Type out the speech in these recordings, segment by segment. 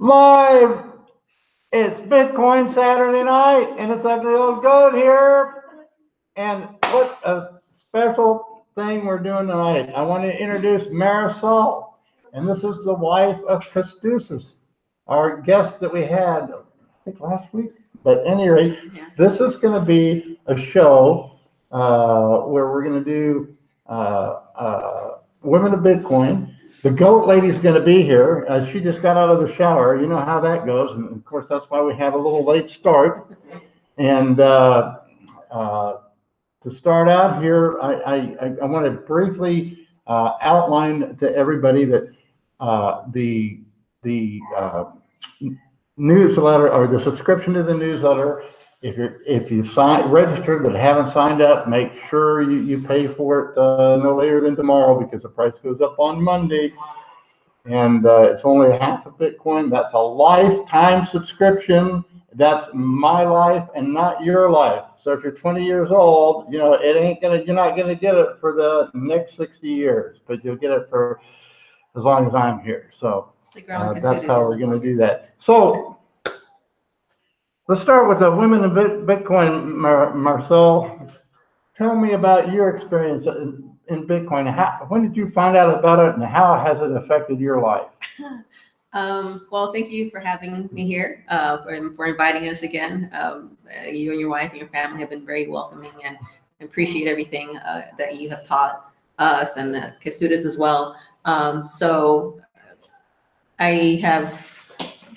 Live! It's Bitcoin Saturday night, and it's Ugly Old Goat here. And what a special thing we're doing tonight. I want to introduce Marisol, and this is the wife of Kostusas, our guest that we had, I think last week. But at any rate, this is going to be a show where we're going to do Women of Bitcoin. The goat lady's going to be here. She just got out of the shower. You know how that goes. And of course, that's why we have a little late start. And to start out here, I want to briefly outline to everybody that the newsletter or the subscription to the newsletter, if you registered but haven't signed up, make sure you pay for it no later than tomorrow, because the price goes up on Monday, and it's only half a Bitcoin. That's a lifetime subscription. That's my life and not your life. So if you're 20 years old, you're not gonna get it for the next 60 years, but you'll get it for as long as I'm here. So that's how we're gonna do that. So let's start with the Women in Bitcoin. Marcel, tell me about your experience in Bitcoin. When did you find out about it, and how has it affected your life? Well, thank you for having me here, for inviting us again. You and your wife and your family have been very welcoming, and appreciate everything that you have taught us, and Kostusas as well. So I have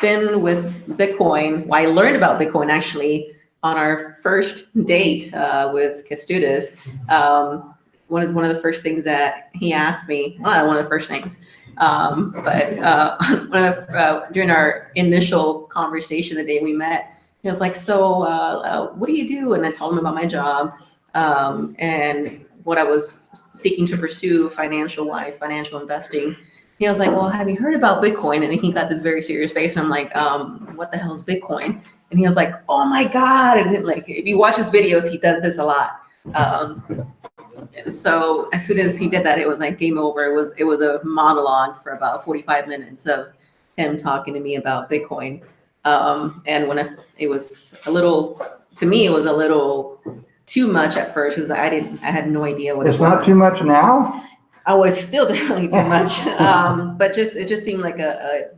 been with Bitcoin. Well, I learned about Bitcoin actually on our first date with Kostusas. One of the first things that he asked me, well, one of the first things, during our initial conversation the day we met, he was like, so what do you do? And I told him about my job and what I was seeking to pursue financial investing. He was like, well, have you heard about Bitcoin? And he got this very serious face. And I'm like, what the hell is Bitcoin? And he was like, oh my God. And like, if you watch his videos, he does this a lot. So as soon as he did that, it was like game over. It was a monologue for about 45 minutes of him talking to me about Bitcoin. And it was a little, to me, it was a little too much at first, because I had no idea what it was. It's not too much now? Oh, it's still definitely too much. But it just seemed like a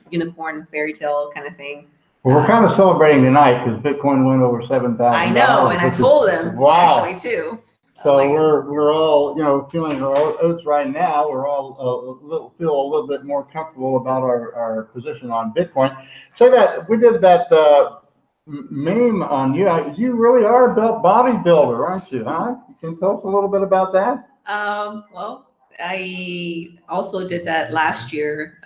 unicorn fairy tale kind of thing. Well, we're kind of celebrating tonight because Bitcoin went over $7,000. I know, and I told him actually too. So we're all feeling our oats right now. We're all feel a little bit more comfortable about our position on Bitcoin. So that we did that meme on you. You really are a bodybuilder, aren't you? Huh? Can you tell us a little bit about that? Well, I also did that last year.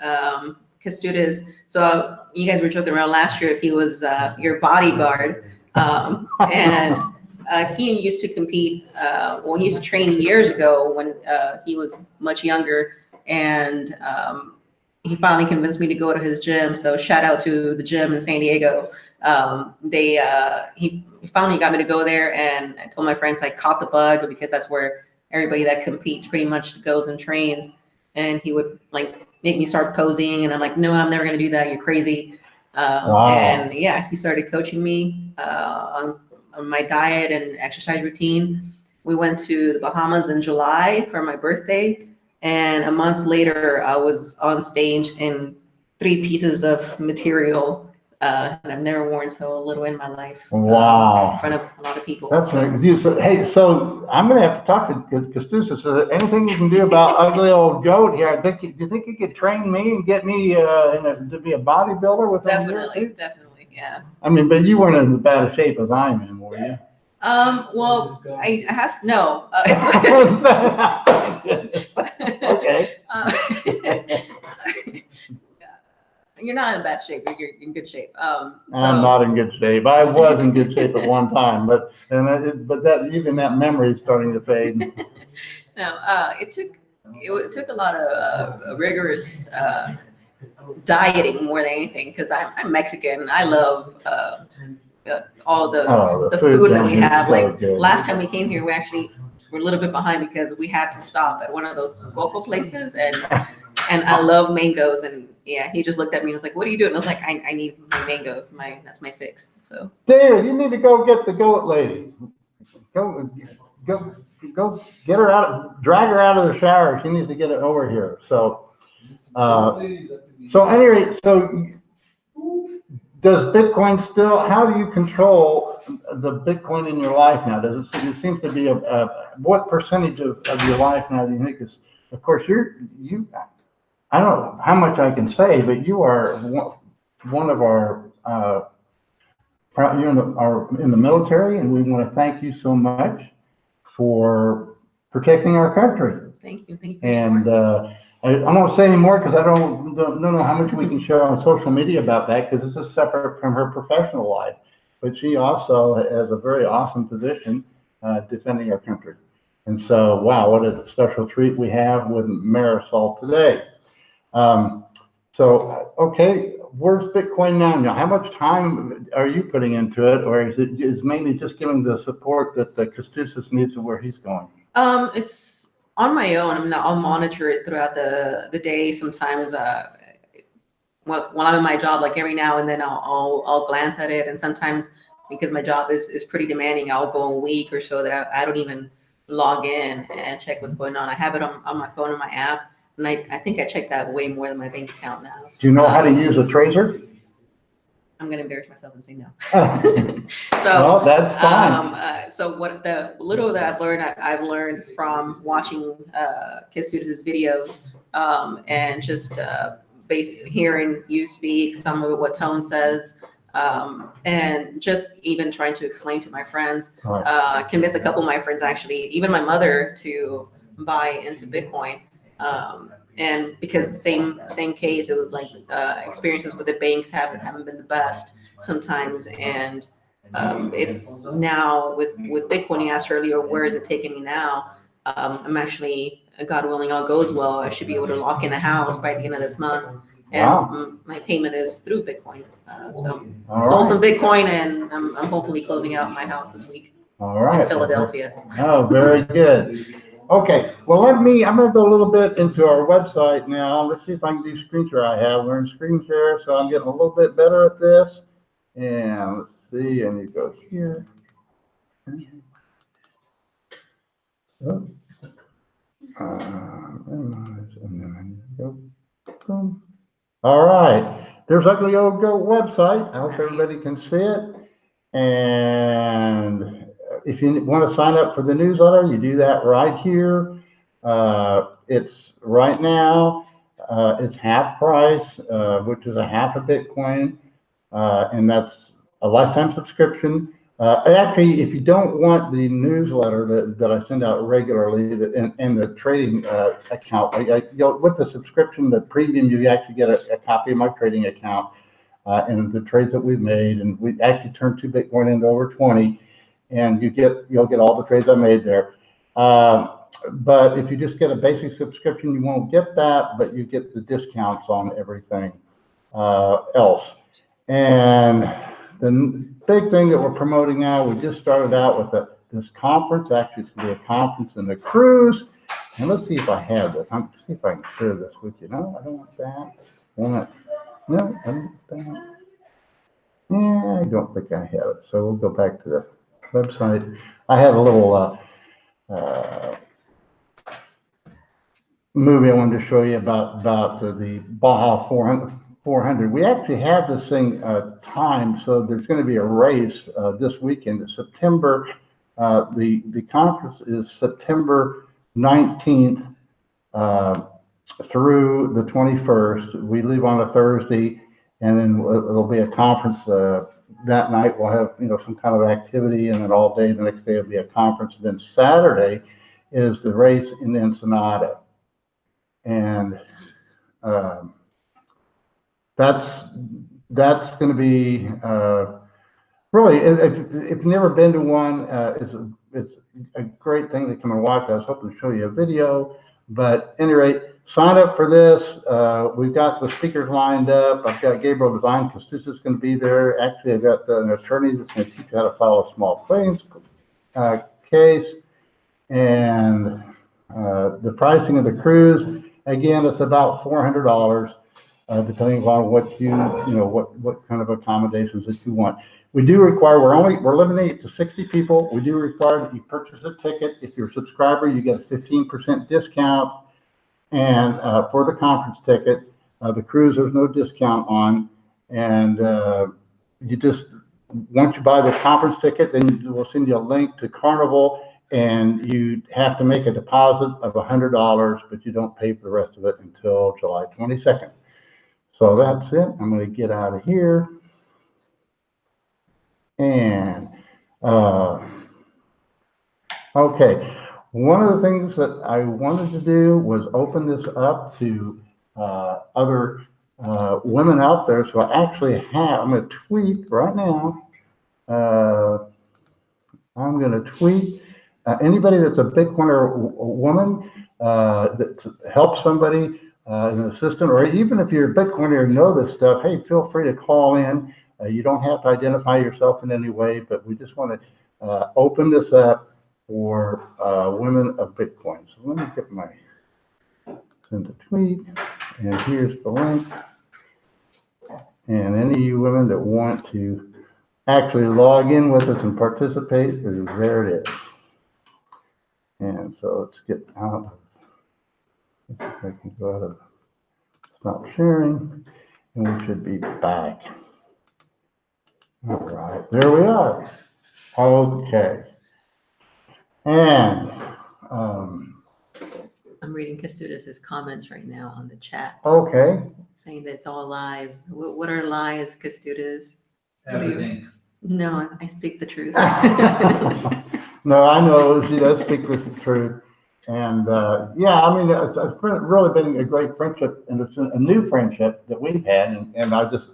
Kostusas. So you guys were joking around last year if he was your bodyguard, and he used to compete. He used to train years ago when he was much younger, and he finally convinced me to go to his gym. So shout out to the gym in San Diego. He finally got me to go there, and I told my friends I caught the bug, because that's where everybody that competes pretty much goes and trains. And he would like make me start posing, and I'm like, no, I'm never gonna do that. You're crazy. Wow. And yeah, he started coaching me on my diet and exercise routine. We went to the Bahamas in July for my birthday, and a month later, I was on stage in 3 pieces of material. And I've never worn so little in my life. Wow. In front of a lot of people. That's right. So I'm going to have to talk to Kostusas. So anything you can do about Ugly Old Goat here? Do you think you could train me and get me to be a bodybuilder with Definitely, yeah. I mean, but you weren't in as bad a shape as I am, were you? Well, I have no. Okay. You're not in bad shape. You're in good shape. I'm not in good shape. I was in good shape at one time, but that memory is starting to fade. No, it took a lot of rigorous dieting more than anything, because I'm Mexican. I love all the food that we have. Like last time we came here, we're a little bit behind because we had to stop at one of those coco places, and And I love mangoes. And yeah, he just looked at me and was like, "What are you doing?" I was like, I need my mangoes. That's my fix." So David, you need to go get the goat lady. Go, go, go get her out, drag her out of the shower. She needs to get it over here. So, anyway, so does Bitcoin still, how do you control the Bitcoin in your life now? It seems to be what percentage of your life now do you think is, of course, I don't know how much I can say, but you are one of our, you're in the military, and we want to thank you so much for protecting our country. thank you. And I won't say anymore because I don't know how much we can share on social media about that, because this is separate from her professional life. But she also has a very awesome position defending our country. And so, wow, what a special treat we have with Marisol today. Okay, where's Bitcoin now? How much time are you putting into it, or is it mainly just giving the support that the Kostusas needs to where he's going? It's on my own. I'll monitor it throughout the day. Sometimes, when I'm in my job, like every now and then, I'll glance at it. And sometimes, because my job is pretty demanding, I'll go a week or so that I don't even log in and check what's going on. I have it on my phone and my app, and I think I check that way more than my bank account now. Do you know how to use a Trezor? I'm gonna embarrass myself and say no. So well, that's fine. So what the little that I've learned from watching Kostusas videos, and just basically hearing you speak, some of what Tone says, and just even trying to explain to my friends, convince a couple of my friends, actually, even my mother, to buy into Bitcoin. And because same case, it was like experiences with the banks haven't been the best sometimes, and it's now with Bitcoin. You asked earlier, where is it taking me now? I'm actually, God willing, all goes well, I should be able to lock in a house by the end of this month, and my payment is through Bitcoin. Sold some Bitcoin, and I'm hopefully closing out my house this week. All right. In Philadelphia. Oh, very good. Okay, well, I'm going to go a little bit into our website now. Let's see if I can do screen share. I have learned screen share, so I'm getting a little bit better at this. And let's see, and it goes here. Oh. All right, there's Ugly Old Goat website. I hope everybody can see it. And if you want to sign up for the newsletter, you do that right here. It's right now, it's half price, which is a half a Bitcoin, and that's a lifetime subscription. Actually, if you don't want the newsletter that I send out regularly and the trading account, with the subscription, the premium, you actually get a copy of my trading account and the trades that we've made, and we actually turned 2 Bitcoin into over 20. And you'll get all the trades I made there. But if you just get a basic subscription, you won't get that, but you get the discounts on everything else. And the big thing that we're promoting now, we just started out with this conference. Actually, it's going to be a conference and a cruise. And let's see if I have this. See if I can share this with you. No, I don't want that. No, I don't want that. Yeah, I don't think I have it. So we'll go back to the website. I have a little movie I wanted to show you about the Baja 400. We actually have this thing timed, so there's going to be a race this weekend. September. The conference is September 19th through the 21st. We leave on a Thursday, and then it'll be a conference. That night we'll have some kind of activity, and then all day the next day will be a conference. And then Saturday is the race in Ensenada, and that's going to be really. If you've never been to one, it's a great thing to come and watch. I was hoping to show you a video, but at any rate, sign up for this. We've got the speakers lined up. I've got Gabriel Devine, Kostusas is going to be there. Actually, I've got an attorney that's going to teach you how to file a small claims case, and the pricing of the cruise. Again, it's about $400, depending on what what kind of accommodations that you want. We do require, we're limiting it to 60 people. We do require that you purchase a ticket. If you're a subscriber, you get a 15% discount. And for the conference ticket, the cruise, there's no discount on. And once you buy the conference ticket, then we'll send you a link to Carnival, and you have to make a deposit of $100, but you don't pay for the rest of it until July 22nd. So that's it. I'm going to get out of here. And okay, one of the things that I wanted to do was open this up to other women out there. So I actually have, I'm going to tweet right now. I'm going to tweet anybody that's a Bitcoiner woman that helps somebody, an assistant, or even if you're a Bitcoiner and know this stuff, hey, feel free to call in. You don't have to identify yourself in any way, but we just want to open this up for women of Bitcoin. So let me get my send a tweet, and here's the link. And any of you women that want to actually log in with us and participate, there it is. And so let's get out. If I can go out of stop sharing, and we should be back. All right, there we are. Okay. And I'm reading Kestudis' comments right now on the chat, okay. saying that it's all lies. What are lies, Kestudis? Everything. No, I speak the truth. No, I know she does speak the truth. And yeah, I mean, it's really been a great friendship, and it's a new friendship that we've had. And I just,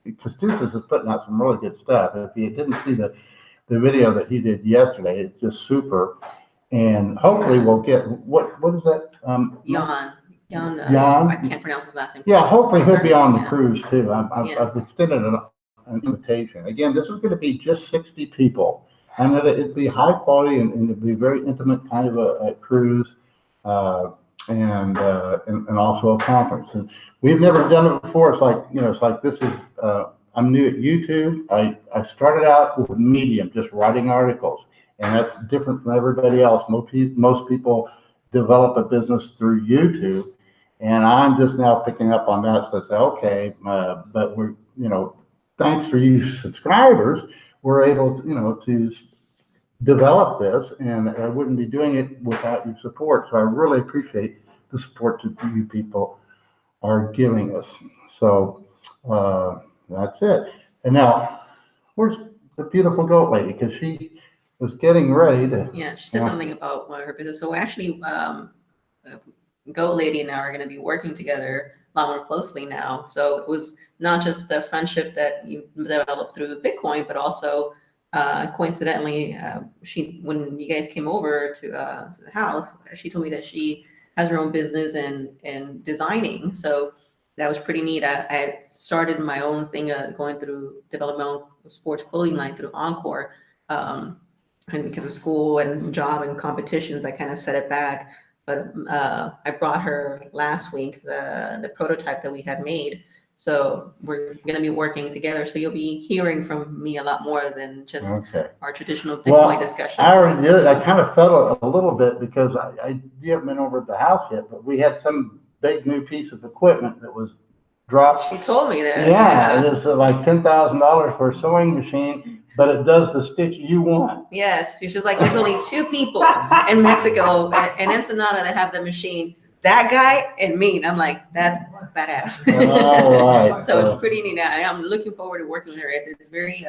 Kestudis is putting out some really good stuff. If you didn't see the video that he did yesterday, it's just super. And hopefully we'll get, what is that? Jan, Jan? I can't pronounce his last name. Yeah, hopefully he'll be on the Yeah. cruise too. I've Yes. extended an invitation. Again, this is going to be just 60 people. And it'd be high quality, and it'd be very intimate kind of a cruise, and also a conference. And we've never done it before. It's like, it's like this is, I'm new at YouTube. I started out with Medium, just writing articles. And that's different from everybody else. Most people develop a business through YouTube. And I'm just now picking up on that. So I say, okay, but we're, thanks for you subscribers, we're able to, to develop this, and I wouldn't be doing it without your support. So I really appreciate the support that you people are giving us. So that's it. And now, where's the beautiful goat lady? Because she was getting ready to. Yeah, she said something about one of her business. So actually, Goat Lady and I are going to be working together a lot more closely now. So it was not just the friendship that you developed through Bitcoin, but also coincidentally, when you guys came over to the house, she told me that she has her own business in designing. So that was pretty neat. I had started my own thing, going through developing my own sports clothing line through Encore. And because of school and job and competitions, I kind of set it back. But I brought her last week the prototype that we had made. So we're going to be working together. So you'll be hearing from me a lot more than just our traditional Bitcoin discussions. I already did it. I kind of felt it a little bit because you haven't been over at the house yet, but we had some big new piece of equipment that was dropped. She told me that. Yeah. It's like $10,000 for a sewing machine, but it does the stitch you want. Yes. She's like, there's only 2 people in Mexico and Ensenada that have the machine. That guy and me. And I'm like, that's badass. All right. So it's pretty neat. I'm looking forward to working with her. It's very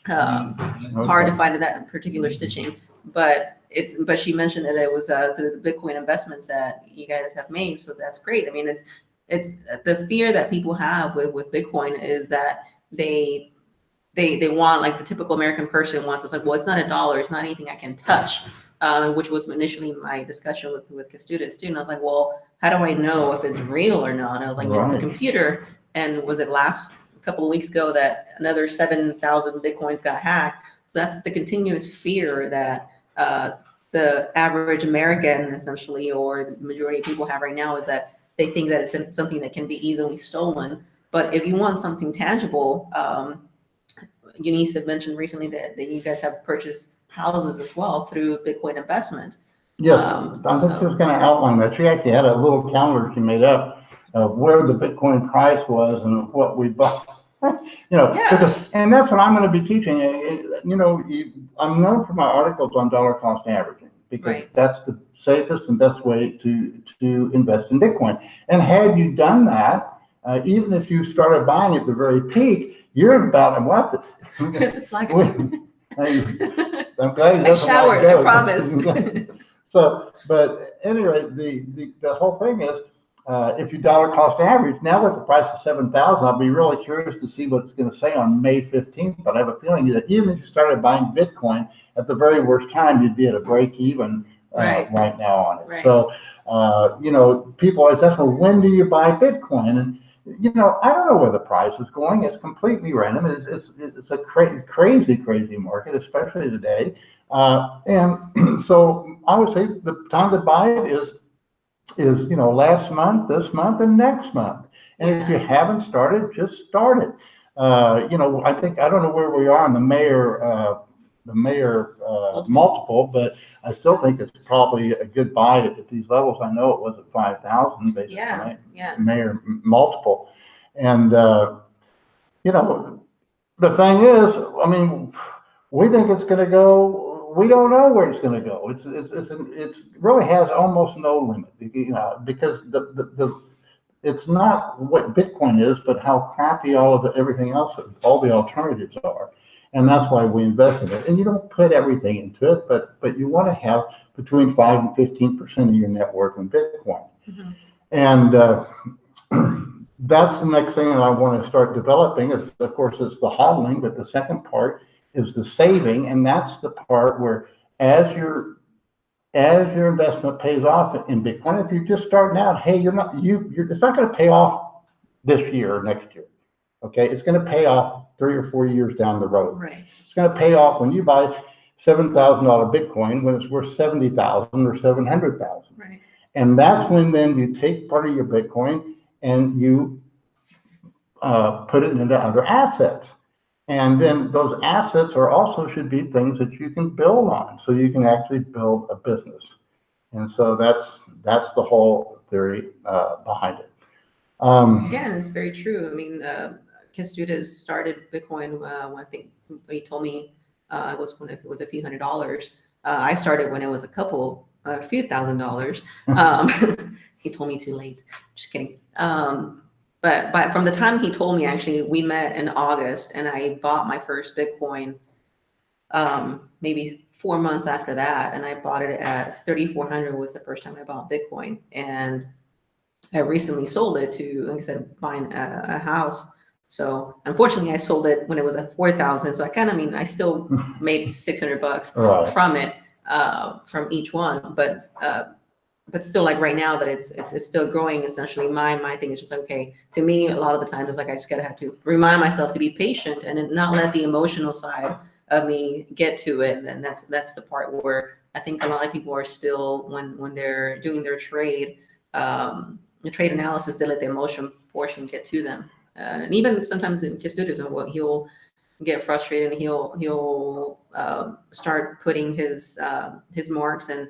hard to find that particular stitching, but she mentioned that it was through the Bitcoin investments that you guys have made. So that's great. I mean, it's the fear that people have with Bitcoin is that they want, like the typical American person wants. It's like, well, it's not $1. It's not anything I can touch. Which was initially my discussion with Kestudis too. And I was like, well, how do I know if it's real or not? And I was like, it's a computer. And was it a couple of weeks ago that another 7,000 Bitcoins got hacked? So that's the continuous fear that the average American, essentially, or the majority of people have right now, is that they think that it's something that can be easily stolen. But if you want something tangible, Eunice had mentioned recently that you guys have purchased houses as well through Bitcoin investment. Yes, I think she was going to outline that. She actually had a little calendar she made up of where the Bitcoin price was and what we bought. Yes. And that's what I'm going to be teaching. I'm known for my articles on dollar cost averaging because Right. that's the safest and best way to invest in Bitcoin. And had you done that, even if you started buying at the very peak, you're about what? There's a flag. I'm glad you I showered, I promise. So, but anyway, the whole thing is, if you dollar cost average, now with the price of 7,000, I'll be really curious to see what it's going to say on May 15th. But I have a feeling that even if you started buying Bitcoin at the very worst time, you'd be at a break even right now on it. Right. So, people always ask, well, when do you buy Bitcoin? And I don't know where the price is going. It's completely random. It's a crazy market, especially today. And so I would say the time to buy it is last month, this month, and next month. And if you haven't started, just start it. I don't know where we are on the mayor multiple, but I still think it's probably a good buy at these levels. I know it was at 5,000 basically, mayor multiple. And, the thing is, we think it's going to go, we don't know where it's going to go. It really has almost no limit, because it's not what Bitcoin is, but how crappy everything else, all the alternatives are. And that's why we invest in it. And you don't put everything into it, but you want to have between 5 and 15% of your net worth in Bitcoin. Mm-hmm. And that's the next thing that I want to start developing. Is, of course, it's the hodling, but the second part is the saving, and that's the part where as your investment pays off in Bitcoin, if you're just starting out, hey, it's not going to pay off this year or next year. Okay, it's going to pay off 3 or 4 years down the road. Right. It's going to pay off when you buy $7,000 Bitcoin when it's worth 70,000 or 700,000. Right. And that's when then you take part of your Bitcoin and you put it into other assets. And then those assets should be things that you can build on, so you can actually build a business. And so that's the whole theory behind it. Again, it's very true. Kestutis started Bitcoin when I think he told me it was a few $100s. I started when it was a few $1,000s. He told me too late. Just kidding. But from the time he told me, actually, we met in August, and I bought my first Bitcoin maybe 4 months after that, and I bought it at 3,400 was the first time I bought Bitcoin, and I recently sold it to, like I said, buying a house. So unfortunately, I sold it when it was at 4,000. So I still made $600 from it, from each one. But still, like right now that it's still growing. Essentially, my thing is just okay. To me, a lot of the times it's like I just gotta have to remind myself to be patient and not let the emotional side of me get to it. And that's the part where I think a lot of people are still when they're doing their trade. The trade analysis, they let the emotion portion get to them, and even sometimes in Kestutis, he'll get frustrated and he'll start putting his marks, and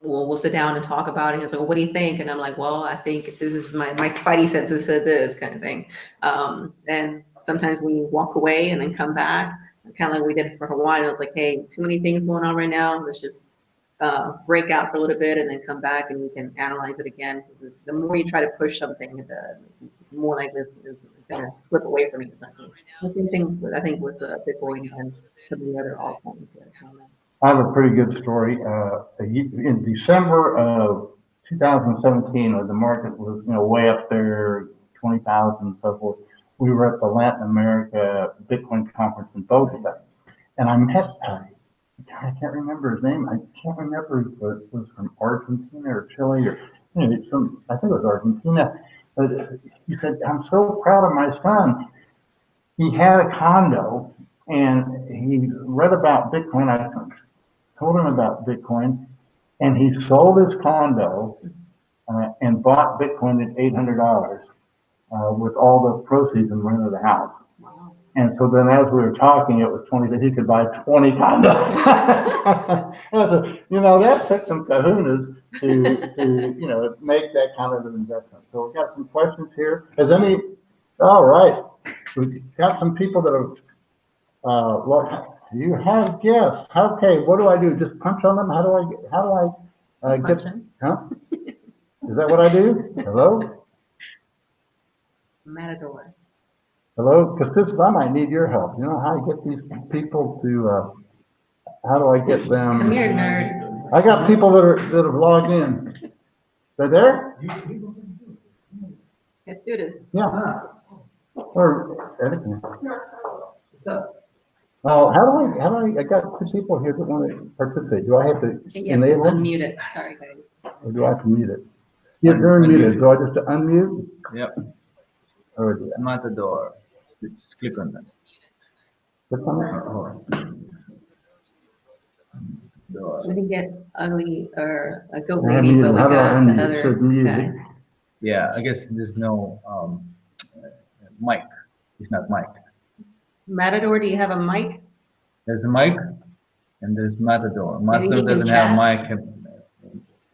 we'll sit down and talk about it. He's like, well, what do you think? And I'm like, well, I think this is my spidey senses said this kind of thing. And sometimes we walk away and then come back, kind of like we did for Hawaii. I was like, hey, too many things going on right now. Let's just break out for a little bit and then come back and you can analyze it again. Because the more you try to push something, the more like this is going to slip away from you. The same thing, I think, with Bitcoin and some of the other altcoins. I have a pretty good story. In December of 2017, when the market was way up there, 20,000 and so forth, we were at the Latin America Bitcoin conference in Bogota, and I met I can't remember his name. I can't remember if it was from Argentina or Chile or I think it was Argentina. But he said, I'm so proud of my son. He had a condo and he read about Bitcoin. told him about Bitcoin, and he sold his condo and bought Bitcoin at $800 with all the proceeds and rented the house. Wow. And so then as we were talking, it was 20, that he could buy 20 condos. That took some kahunas to make that kind of an investment. So we've got some questions here. All right. We've got some people that have, you have guests. Okay, what do I do? Just punch on them? How do I get, Punch huh? Is that what I do? Hello? Matador. Hello? Because I might need your help. You know how I get these people to, how do I get them? Come here, nerd. I got people that have logged in. They're there? Let's do this. Yeah. Or, What's up? oh, how do I got two people here that want to participate. Do I have to I think you have to enable them? unmute it. Sorry, guys. Or do I have to mute it? Yeah, they're unmuted. Do I just unmute? Yep, Or do I Matador. Just click on that. click on it? Door. We didn't get ugly or a goat Yeah, lady, but muted. we How do I got the unmute? It other says muted. guy. Yeah, I guess there's no mic. It's not mic. Matador, do you have a mic? There's a mic and there's Matador. Maybe he Matador can doesn't have chat. mic.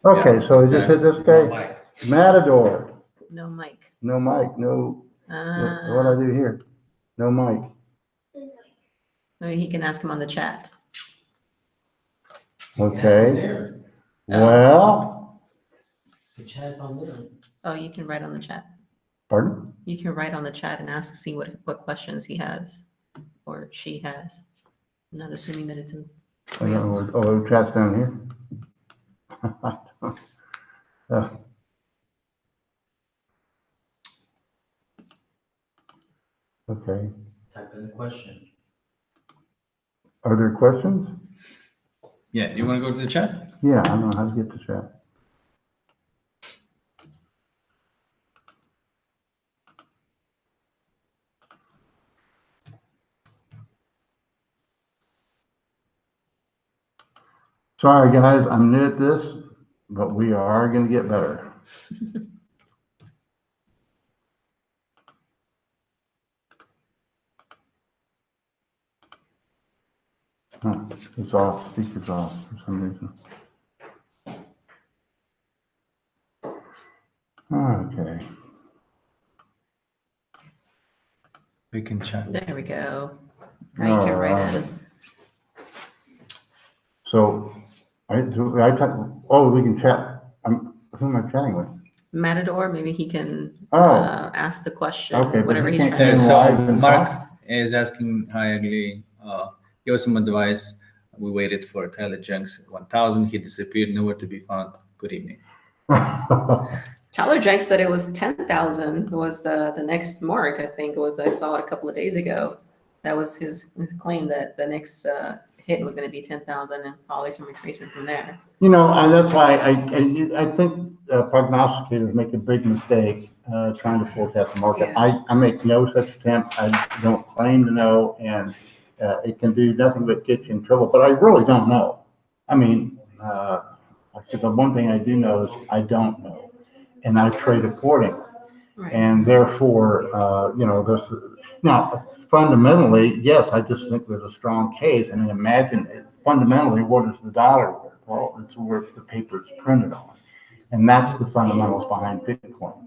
Okay, so I just hit this guy. Matador. No mic. No mic. No. What do I do here? No mic. Maybe he can ask him on the chat. Okay. Well, The chat's on there. Oh, you can write on the chat. pardon? You can write on the chat and ask, see what questions he has or she has. I'm not assuming that it's in. I don't know. Oh, the chat's down here. Okay. Type in the question. Are there questions? Yeah, you want to go to the chat? Yeah, I don't know how to get to chat. Sorry, guys, I'm new at this, but we are going to get better. Oh, it's off, speaker's off for some reason. Okay. We can chat. There we go. Now you can write in. So, we can chat. Who am I chatting with? Matador, maybe he can Oh. ask the question, Okay, but whatever he he's can't trying to hear do. live So and Mark talk? is asking, hi Ugly, give us some advice. We waited for Tyler Jenks 1000. He disappeared, nowhere to be found. Good evening. Tyler Jenks said it was 10,000 was the next mark. I think it was, I saw it a couple of days ago. That was his claim that the next hit was going to be 10,000 and probably some retracement from there. And that's why I think prognosticators make a big mistake trying to forecast the market. Yeah. I make no such attempt. I don't claim to know, and it can do nothing but get you in trouble. But I really don't know. I mean, the one thing I do know is I don't know, and I trade accordingly. Right. And therefore, now fundamentally, yes, I just think there's a strong case. I mean, imagine fundamentally, what is the dollar worth? Well, it's worth the paper it's printed on. And that's the fundamentals behind Bitcoin.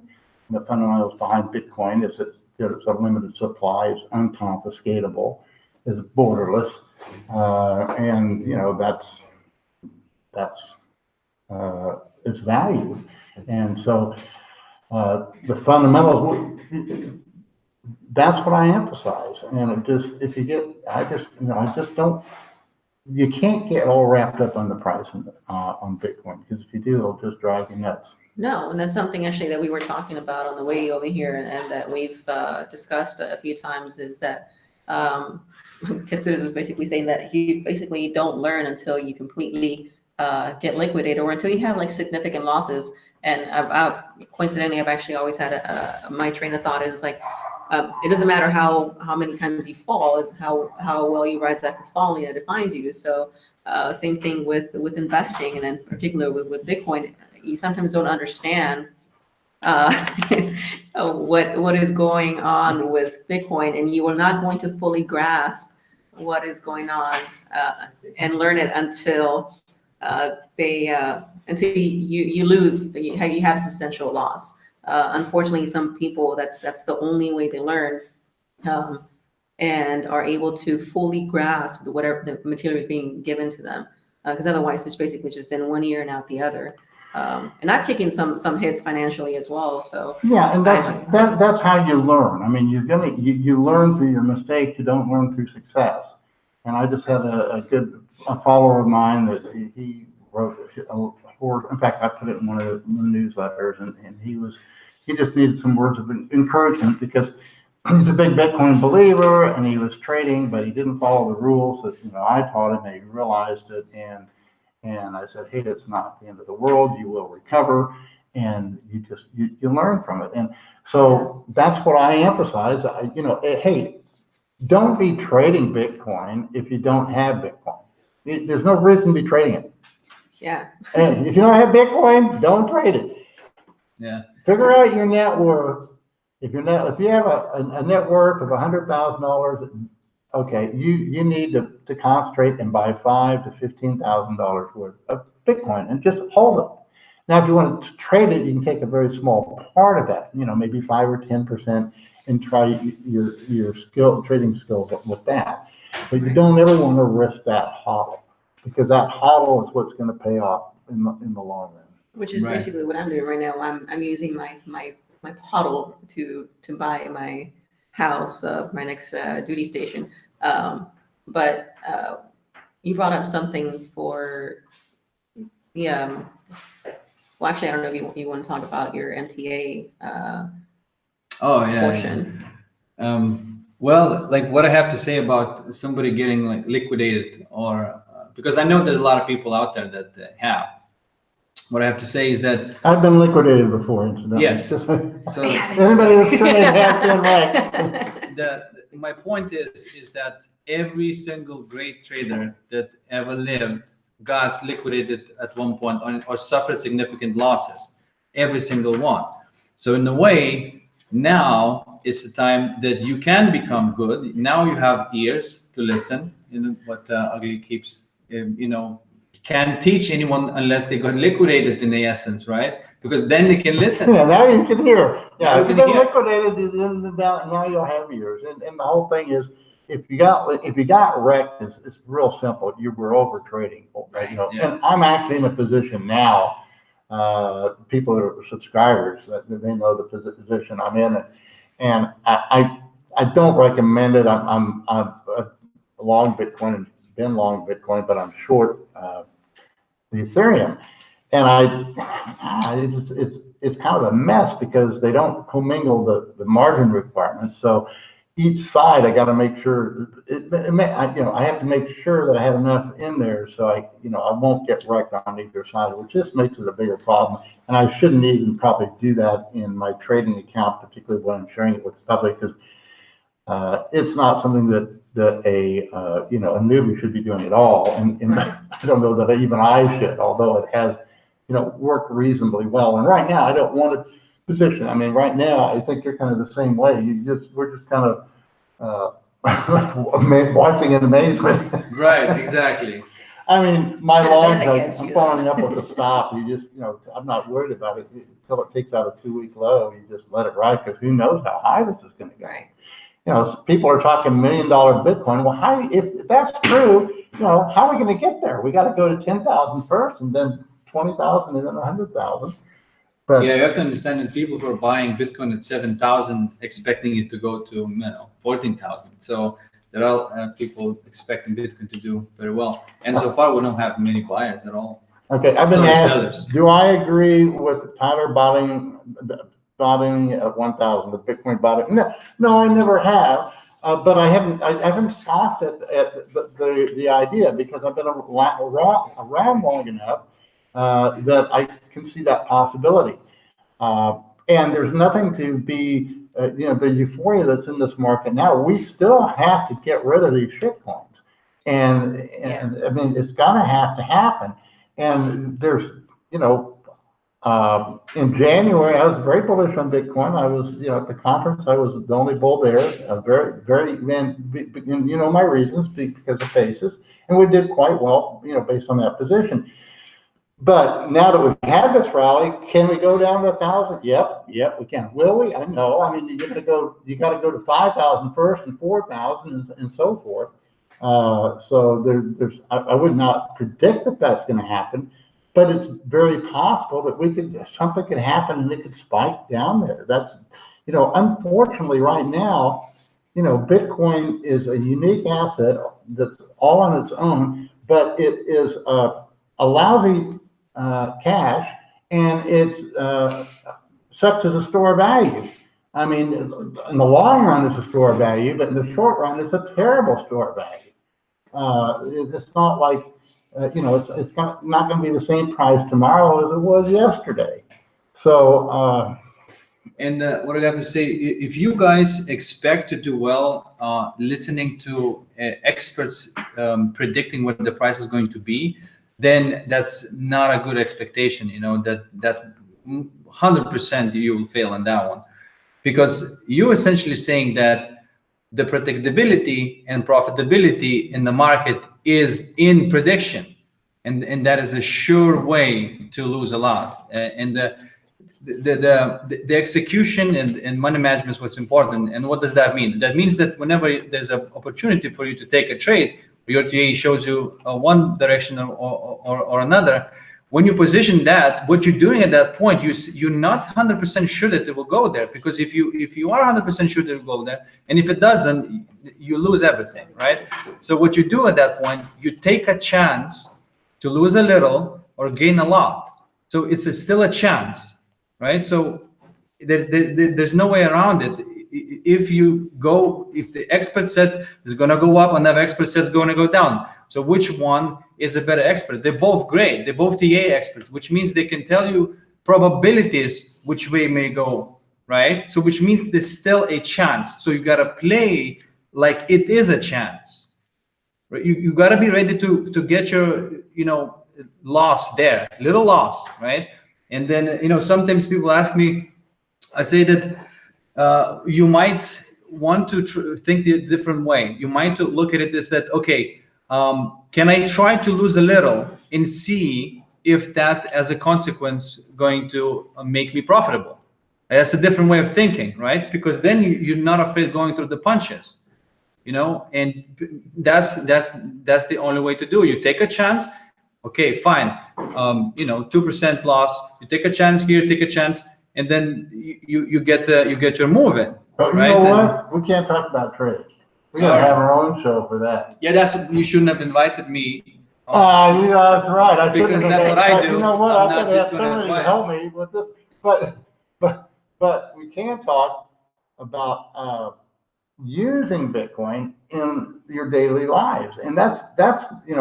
And the fundamentals behind Bitcoin is that there's a limited supply, it's unconfiscatable, it's borderless. And, that's its value. And so, the fundamentals, that's what I emphasize. And I just don't, you can't get all wrapped up on the price on Bitcoin, because if you do, it'll just drive you nuts. No, and that's something actually that we were talking about on the way over here and that we've discussed a few times is that Kesters was basically saying that you basically don't learn until you completely get liquidated or until you have like significant losses. And coincidentally, I've actually always had my train of thought is like, it doesn't matter how many times you fall, is how well you rise after falling that defines you. So Same thing with investing, and in particular with Bitcoin. You sometimes don't understand uh, what is going on with Bitcoin, and you are not going to fully grasp what is going on and learn it until until you lose, you have substantial loss. Unfortunately, some people that's the only way they learn. And are able to fully grasp whatever the material is being given to them, because otherwise it's basically just in one ear and out the other, and I've taken some hits financially as well. So Yeah, and that's how you learn. I mean, you learn through your mistakes. You don't learn through success. And I just had a follower of mine that he wrote in fact, I put it in one of the newsletters, and he just needed some words of encouragement because he's a big Bitcoin believer and he was trading, but he didn't follow the rules that, I taught him, and he realized it. And I said, hey, it's not the end of the world. You will recover, and you learn from it. And so that's what I emphasize. Hey, don't be trading Bitcoin if you don't have Bitcoin. There's no reason to be trading it. yeah, And if you don't have Bitcoin, don't trade it. Yeah. Figure out your net worth. If you have a net worth of $100,000, okay, you need to concentrate and buy $5,000 to $15,000 worth of Bitcoin and just hold it. Now, if you want to trade it, you can take a very small part of that, maybe 5 or 10%, and try your trading skills with that. But you don't ever want to risk that hodl, because that hodl is what's going to pay off in the long run. which is Right. basically what I'm doing right now. I'm using my HODL to buy my house, my next duty station. But you brought up something for well, actually, I don't know if you want to talk about your MTA Oh yeah. portion. Well, like what I have to say about somebody getting like liquidated, or because I know there's a lot of people out there that have. What I have to say is that I've been liquidated before, incidentally. Yes. So so anybody that's traded has been right. my point is that every single great trader that ever lived got liquidated at one point or suffered significant losses. Every single one. So in a way, now is the time that you can become good. Now you have ears to listen. What Ugly keeps, can't teach anyone unless they got liquidated in the essence, right? Because then they can listen. Yeah, now you can hear. Yeah, Now if you you've can been hear. liquidated, then now you'll have ears. And the whole thing is, if you got wrecked, it's real simple. You were over trading, right? Yeah. And I'm actually in a position now. People that are subscribers, that they know the position I'm in, and I don't recommend it. I'm long Bitcoin and been long Bitcoin, but I'm short the Ethereum, and it's kind of a mess because they don't commingle the margin requirements. So each side, I got to make sure I have to make sure that I have enough in there so I won't get wrecked on either side, which just makes it a bigger problem. And I shouldn't even probably do that in my trading account, particularly when I'm sharing it with the public, because it's not something that a newbie should be doing at all. And I don't know that even I should, although it has worked reasonably well. And right now, I don't want to position. I mean, right now, I think you're kind of the same way. We're just kind of watching in amazement. Right, exactly. I mean, my Should've long bet against I'm you, following though. up with a stop. You just, I'm not worried about it until it takes out a 2-week low. You just let it ride, because who knows how high this is going to go. Right. People are talking $1 million Bitcoin. Well, if that's true, how are we going to get there? We got to go to 10,000 first, and then 20,000, and then 100,000. But Yeah, you have to understand that people who are buying Bitcoin at 7,000 expecting it to go to 14,000. So there are people expecting Bitcoin to do very well, and so far we don't have many buyers at all. okay, I've been Sorry, asked, sellers. do I agree with Tyler bottoming at 1,000, the Bitcoin bottom? No, I never have. But I haven't scoffed at the idea, because I've been around long enough that I can see that possibility. And there's nothing to be, the euphoria that's in this market now. We still have to get rid of these shitcoins. And I mean, it's gonna have to happen. And there's, you know, in January, I was very bullish on Bitcoin. I was, you know, at the conference, I was the only bull there, and you know, my reasons because of basis, and we did quite well, you know, based on that position. But now that we've had this rally, can we go down to 1,000? Yep, we can. Will we? I know. I mean, you got to go to 5,000 first and 4,000 and so forth. So I would not predict that that's going to happen, but it's very possible that something could happen and it could spike down there. That's, you know, unfortunately right now, you know, Bitcoin is a unique asset that's all on its own, but it is a lousy cash, and it's such as a store of value. I mean, in the long run, it's a store of value, but in the short run, it's a terrible store of value. It's not like, you know, it's not going to be the same price tomorrow as it was yesterday. So, and what I have to say, if you guys expect to do well, listening to experts predicting what the price is going to be, then that's not a good expectation. You know, that 100% you will fail on that one, because you're essentially saying that the predictability and profitability in the market is in prediction, and that is a sure way to lose a lot. And the execution and money management is what's important. And what does that mean? That means that whenever there's an opportunity for you to take a trade, your TA shows you one direction or another. When you position that, what you're doing at that point, you're not 100% sure that it will go there, because if you are 100% sure that it will go there, and if it doesn't, you lose everything, right? So what you do at that point, you take a chance to lose a little or gain a lot. So it's still a chance, right? So there's no way around it. If the expert said it's going to go up, another expert said it's going to go down. So which one is a better expert? They're both great. They're both TA experts, which means they can tell you probabilities which way may go, right? So which means there's still a chance. So you got to play like it is a chance, right? You got to be ready to get your, you know, loss there, little loss, right? And then, you know, sometimes people ask me, I say that you might want to think the different way. You might to look at it as that, okay, can I try to lose a little and see if that as a consequence going to make me profitable? That's a different way of thinking, right? Because then you're not afraid going through the punches, you know, and that's the only way to do it. You take a chance. Okay, fine. You know, 2% loss. You take a chance here, take a chance, and then you get your move in. but you right? know what? We can't talk about trades. We gotta have our own show for that. Yeah, you shouldn't have invited me. You know, that's right. I shouldn't Because have that's done what that. I But do. You know what? I'm I not could have Bitcoin somebody to as help me with this, but we can talk about using Bitcoin in your daily lives, and that's you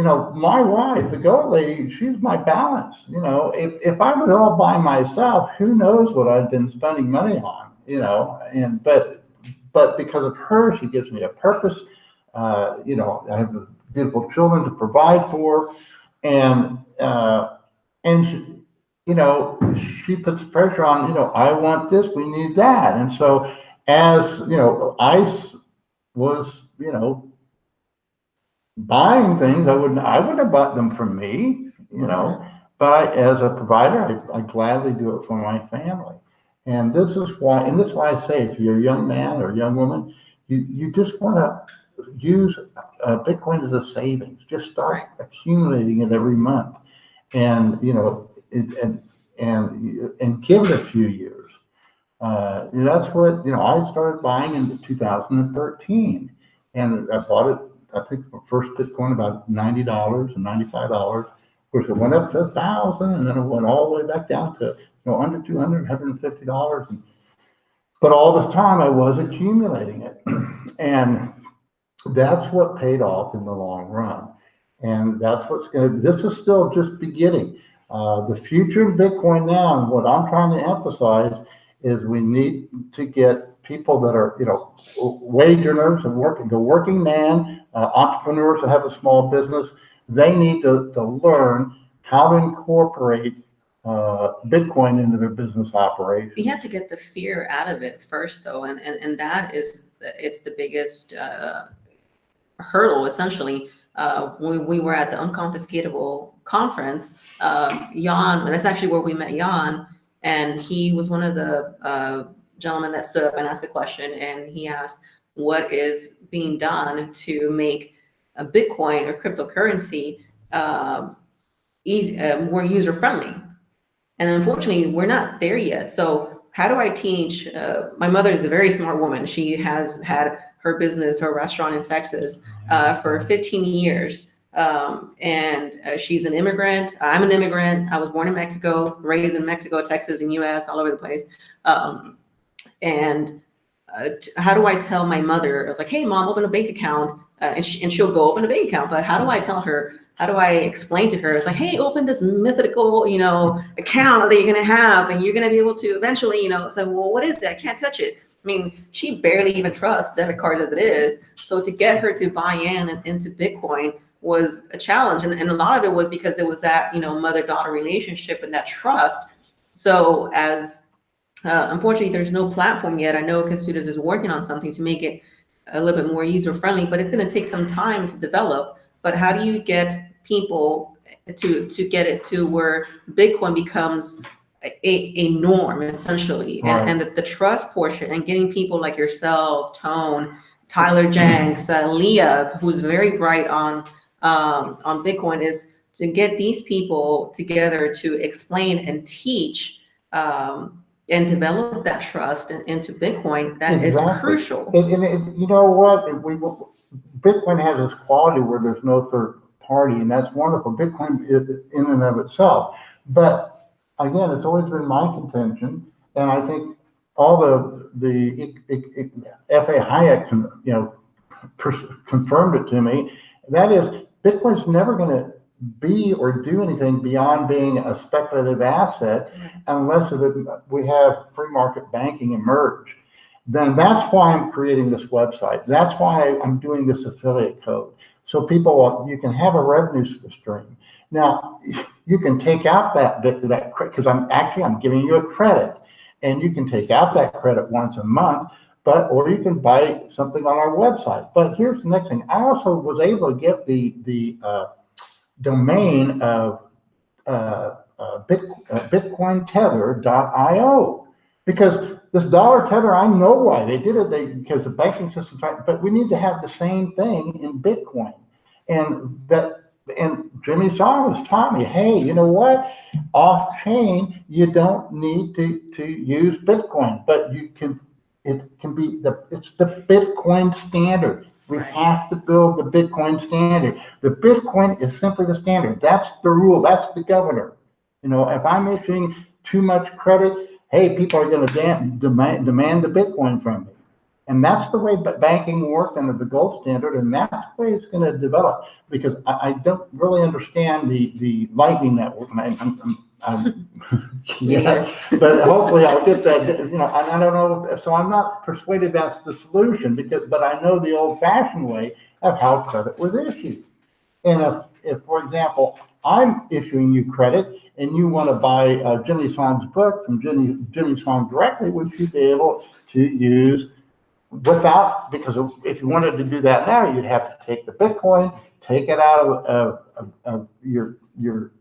know, my wife, the gold lady, she's my balance. You know, if I was all by myself, who knows what I've been spending money on, you know, but because of her, she gives me a purpose. You know, I have beautiful children to provide for, and she, you know, she puts pressure on, you know, I want this, we need that. And so as, you know, ICE was, you know, buying things, I wouldn't have bought them from me, you know, but as a provider, I gladly do it for my family. And this is why I say, if you're a young man or a young woman, you just want to use Bitcoin as a savings. Just start accumulating it every month, and you know, and give it a few years. That's what, you know, I started buying in 2013, and I bought it. I think the first Bitcoin about $90 and $95. Of course, it went up to 1,000, and then it went all the way back down to, you know, under $200, $150. But all this time, I was accumulating it, and that's what paid off in the long run. And that's what's going to. This is still just beginning. The future of Bitcoin now, and what I'm trying to emphasize, is we need to get people that are, wage earners and the working man, entrepreneurs that have a small business. They need to learn how to incorporate Bitcoin into their business operations. You have to get the fear out of it first, though, and that is it's the biggest hurdle, essentially. When we were at the Unconfiscatable conference, Jan, that's actually where we met Jan, and he was one of the gentlemen that stood up and asked a question, and he asked, what is being done to make a Bitcoin or cryptocurrency more user-friendly? And unfortunately, we're not there yet. So how do I teach? My mother is a very smart woman. She has had her business, her restaurant in Texas for 15 years. And she's an immigrant. I'm an immigrant. I was born in Mexico, raised in Mexico, Texas, and US, all over the place. And how do I tell my mother? I was like, hey, mom, open a bank account. And she'll go open a bank account. But how do I tell her? How do I explain to her? It's like, hey, open this mythical, account that you're going to have, and you're going to be able to eventually, it's like, well, what is it? I can't touch it. I mean, she barely even trusts debit cards as it is. So to get her to buy into Bitcoin was a challenge. And a lot of it was because it was that, mother-daughter relationship and that trust. So unfortunately, there's no platform yet. I know Kasudas is working on something to make it a little bit more user-friendly, but it's going to take some time to develop. But how do you get people to get it to where Bitcoin becomes a norm, essentially, Right. and the trust portion, and getting people like yourself, Tone, Tyler Jenks, Leah, who's very bright on Bitcoin, is to get these people together to explain and teach and develop that trust into Bitcoin. That is crucial. And you know what? Bitcoin has this quality where there's no third party, and that's wonderful. Bitcoin is in and of itself. But again, it's always been my contention, and I think all the F.A. Hayek, confirmed it to me. That is, Bitcoin's never going to be or do anything beyond being a speculative asset unless we have free market banking emerge. Then that's why I'm creating this website. That's why I'm doing this affiliate code. So you can have a revenue stream. Now, you can take out that because I'm giving you a credit, and you can take out that credit once a month, or you can buy something on our website. But here's the next thing. I also was able to get the domain of bitcointether.io, because this dollar tether, I know why they did it. Because the banking system, but we need to have the same thing in Bitcoin. And Jimmy Song has taught me, hey, you know what? Off chain, you don't need to use Bitcoin, but it's the Bitcoin standard. We have to build the Bitcoin standard. The Bitcoin is simply the standard. That's the rule. That's the governor. If I'm issuing too much credit, hey, people are going to demand the Bitcoin from me. And that's the way banking works under the gold standard, and that's the way it's going to develop. Because I don't really understand the Lightning Network. But hopefully I'll get that. And I don't know. So I'm not persuaded that's the solution, but I know the old-fashioned way of how credit was issued. And if, for example, I'm issuing you credit, and you want to buy Jimmy Song's book from Jimmy Song directly, would you be able to use because if you wanted to do that now, you'd have to take the Bitcoin, take it out of your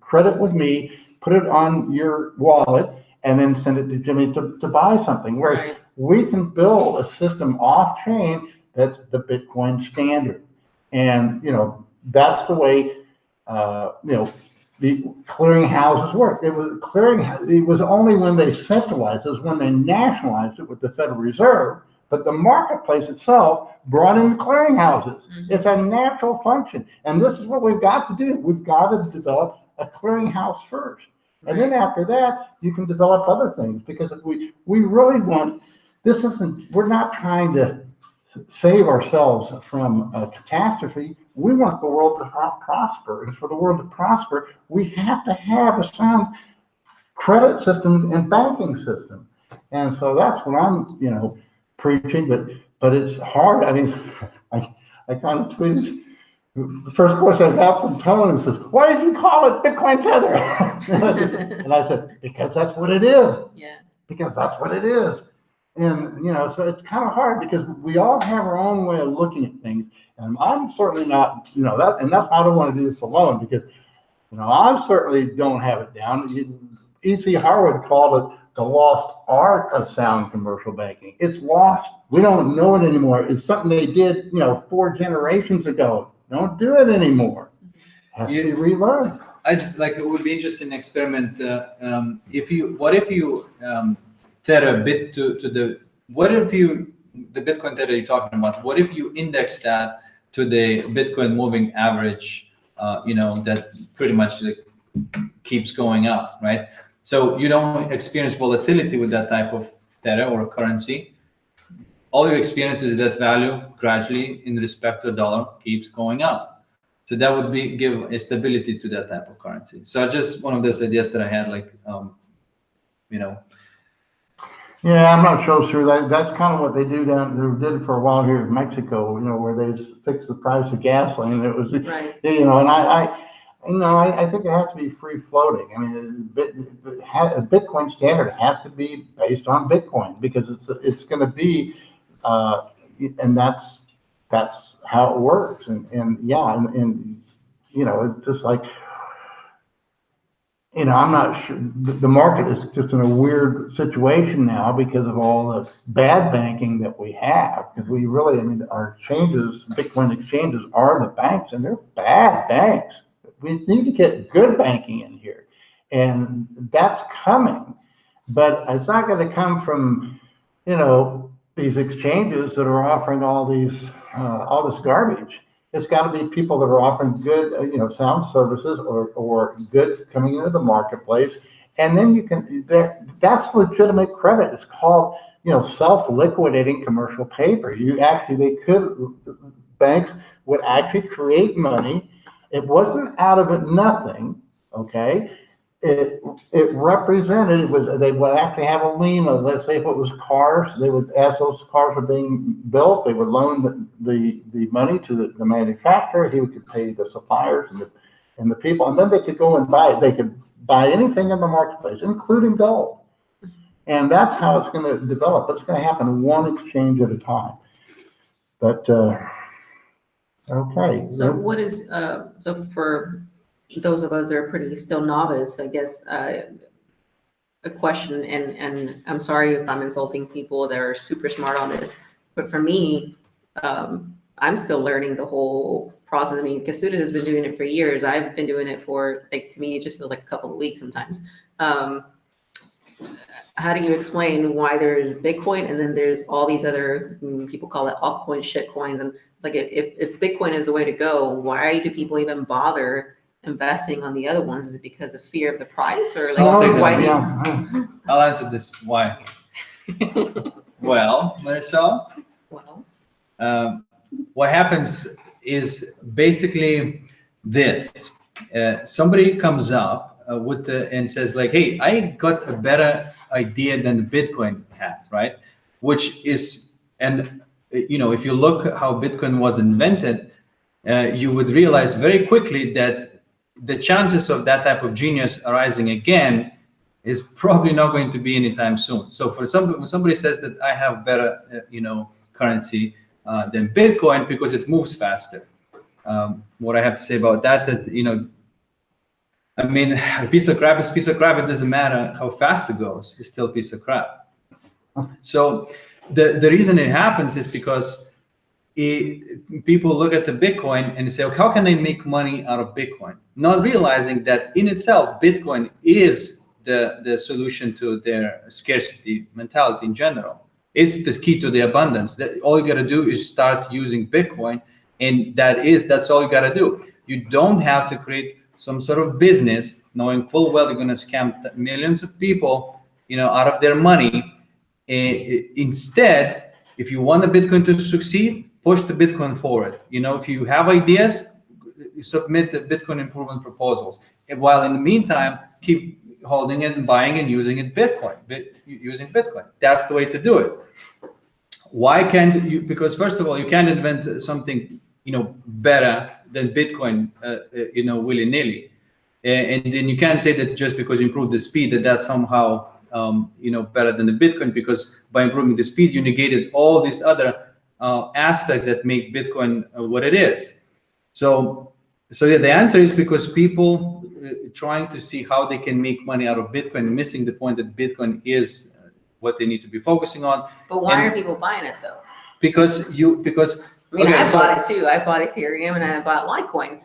credit with me, put it on your wallet, and then send it to Jimmy to buy something. Whereas we can build a system off chain that's the Bitcoin standard. And, that's the way, the clearinghouses work. It was only when they centralized, it was when they nationalized it with the Federal Reserve, but the marketplace itself brought in the clearinghouses. Mm-hmm. It's a natural function. And this is what we've got to do. We've got to develop a clearinghouse first. Right. And then after that, you can develop other things, because if we really want, we're not trying to save ourselves from a catastrophe. We want the world to prosper. And for the world to prosper, we have to have a sound credit system and banking system. And so that's what I'm, preaching, but it's hard. I mean, I kind of tweeted, the first question I got from Tony says, why did you call it Bitcoin Tether? And I said, because that's what it is. Yeah. Because that's what it is. And, so it's kind of hard because we all have our own way of looking at things. And I'm certainly not, and that's why I don't want to do this alone because, I certainly don't have it down. E.C. Harwood called it the lost art of sound commercial banking. It's lost. We don't know it anymore. It's something they did, 4 generations ago. Don't do it anymore. Has to be relearned. It would be interesting experiment. What if you tether a bit to the, the Bitcoin tether you're talking about, what if you index that to the Bitcoin moving average, that pretty much keeps going up, right? So you don't experience volatility with that type of tether or currency. All you experience is that value gradually in respect to the dollar keeps going up. So that would give a stability to that type of currency. So just one of those ideas that I had, Yeah, I'm not so sure that's kind of what they do they did it for a while here in Mexico, where they fixed the price of gasoline. It was, Right. and I think it has to be free floating. I mean, a Bitcoin standard has to be based on Bitcoin because it's going to be, and that's how it works. And it's just like, I'm not sure. The market is just in a weird situation now because of all the bad banking that we have. Because we really, our exchanges, Bitcoin exchanges, are the banks, and they're bad banks. We need to get good banking in here, and that's coming. But it's not going to come from, these exchanges that are offering all this garbage. It's got to be people that are offering good, sound services or good coming into the marketplace. And then that's legitimate credit. It's called, self-liquidating commercial paper. Banks would actually create money. It wasn't out of it nothing, okay? It represented, they would actually have a lien. Let's say if it was cars, they would, as those cars are being built, they would loan the money to the manufacturer. He could pay the suppliers and the people, and then they could go and buy it. They could buy anything in the marketplace, including gold. And that's how it's going to develop. It's going to happen one exchange at a time. But okay. So what is so for those of us that are pretty still novice, I guess, a question, and I'm sorry if I'm insulting people that are super smart on this, but for me, I'm still learning the whole process. I mean, Kasuda has been doing it for years. I've been doing it for, to me, it just feels like a couple of weeks sometimes. How do you explain why there's Bitcoin and then there's all these other, people call it altcoins, shit coins, and it's like if Bitcoin is the way to go, why do people even bother investing on the other ones? Is it because of fear of the price, or why do you? I'll answer this. Why? Well, Marisol, what happens is basically this. Somebody comes up and says hey, I got a better idea than Bitcoin has, right? Which is, and if you look how Bitcoin was invented, you would realize very quickly that the chances of that type of genius arising again is probably not going to be anytime soon. So when somebody says that I have better, currency than Bitcoin because it moves faster, what I have to say about that, a piece of crap is a piece of crap. It doesn't matter how fast it goes; it's still a piece of crap. So the reason it happens is because people look at the Bitcoin and say, how can I make money out of Bitcoin? Not realizing that in itself, Bitcoin is the solution to their scarcity mentality in general. It's the key to the abundance. That all you got to do is start using Bitcoin, and that's all you got to do. You don't have to create some sort of business knowing full well you're going to scam millions of people, out of their money. Instead, if you want the Bitcoin to succeed, push the Bitcoin forward. If you have ideas, you submit the Bitcoin improvement proposals. while in the meantime, keep holding it and buying and using it using Bitcoin. That's the way to do it. Why can't you? Because first of all, you can't invent something, better than Bitcoin, willy-nilly. And then you can't say that just because you improve the speed, that's somehow, better than the Bitcoin, because by improving the speed, you negated all these other aspects that make Bitcoin what it is. So yeah, the answer is because people trying to see how they can make money out of Bitcoin, missing the point that Bitcoin is what they need to be focusing on. But why are people buying it though? Because I bought it too. I bought Ethereum and I bought Litecoin,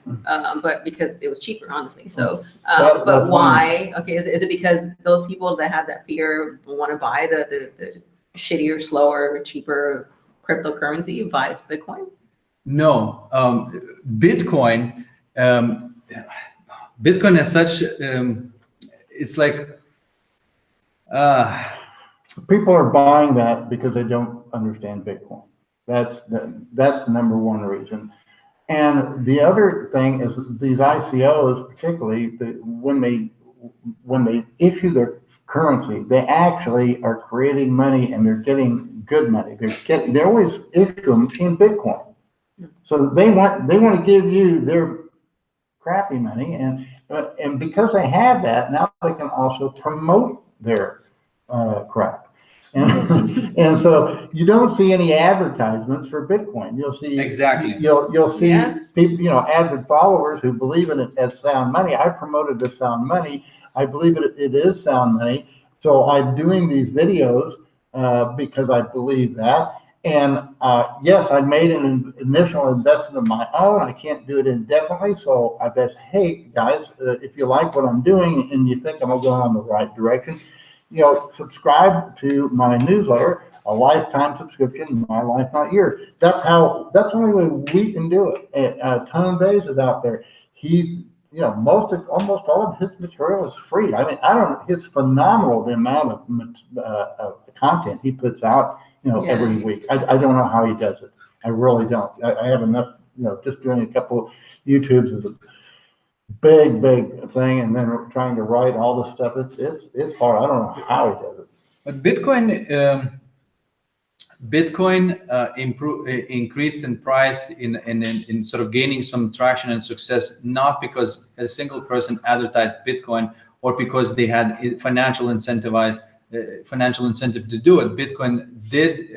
but because it was cheaper, honestly. So, but why? Okay, is it because those people that have that fear want to buy the shittier, slower, cheaper cryptocurrency buys Bitcoin? No, Bitcoin as such, it's like People are buying that because they don't understand Bitcoin. That's the number one reason. And the other thing is these ICOs, particularly when they issue their currency, they actually are creating money and they're getting good money. They always issue them in Bitcoin. So they want to give you their crappy money, and because they have that, now they can also promote their crap. And so you don't see any advertisements for Bitcoin. You'll see exactly. You'll see people, avid followers who believe in it as sound money. I promoted the sound money. I believe it is sound money. So I'm doing these videos because I believe that. And yes, I made an initial investment of my own. I can't do it indefinitely. So I bet, hey guys, if you like what I'm doing and you think I'm going on the right direction, subscribe to my newsletter, a lifetime subscription, My Life Not Yours. That's the only way we can do it. Tone Vays is out there. He, almost all of his material is free. I mean, it's phenomenal the amount of content he puts out, every week. I don't know how he does it. I really don't. I have enough, just doing a couple of YouTubes is a big thing, and then trying to write all this stuff. It's hard. I don't know how he does it. But Bitcoin increased in price in sort of gaining some traction and success, not because a single person advertised Bitcoin or because they had financial incentive to do it. Bitcoin did,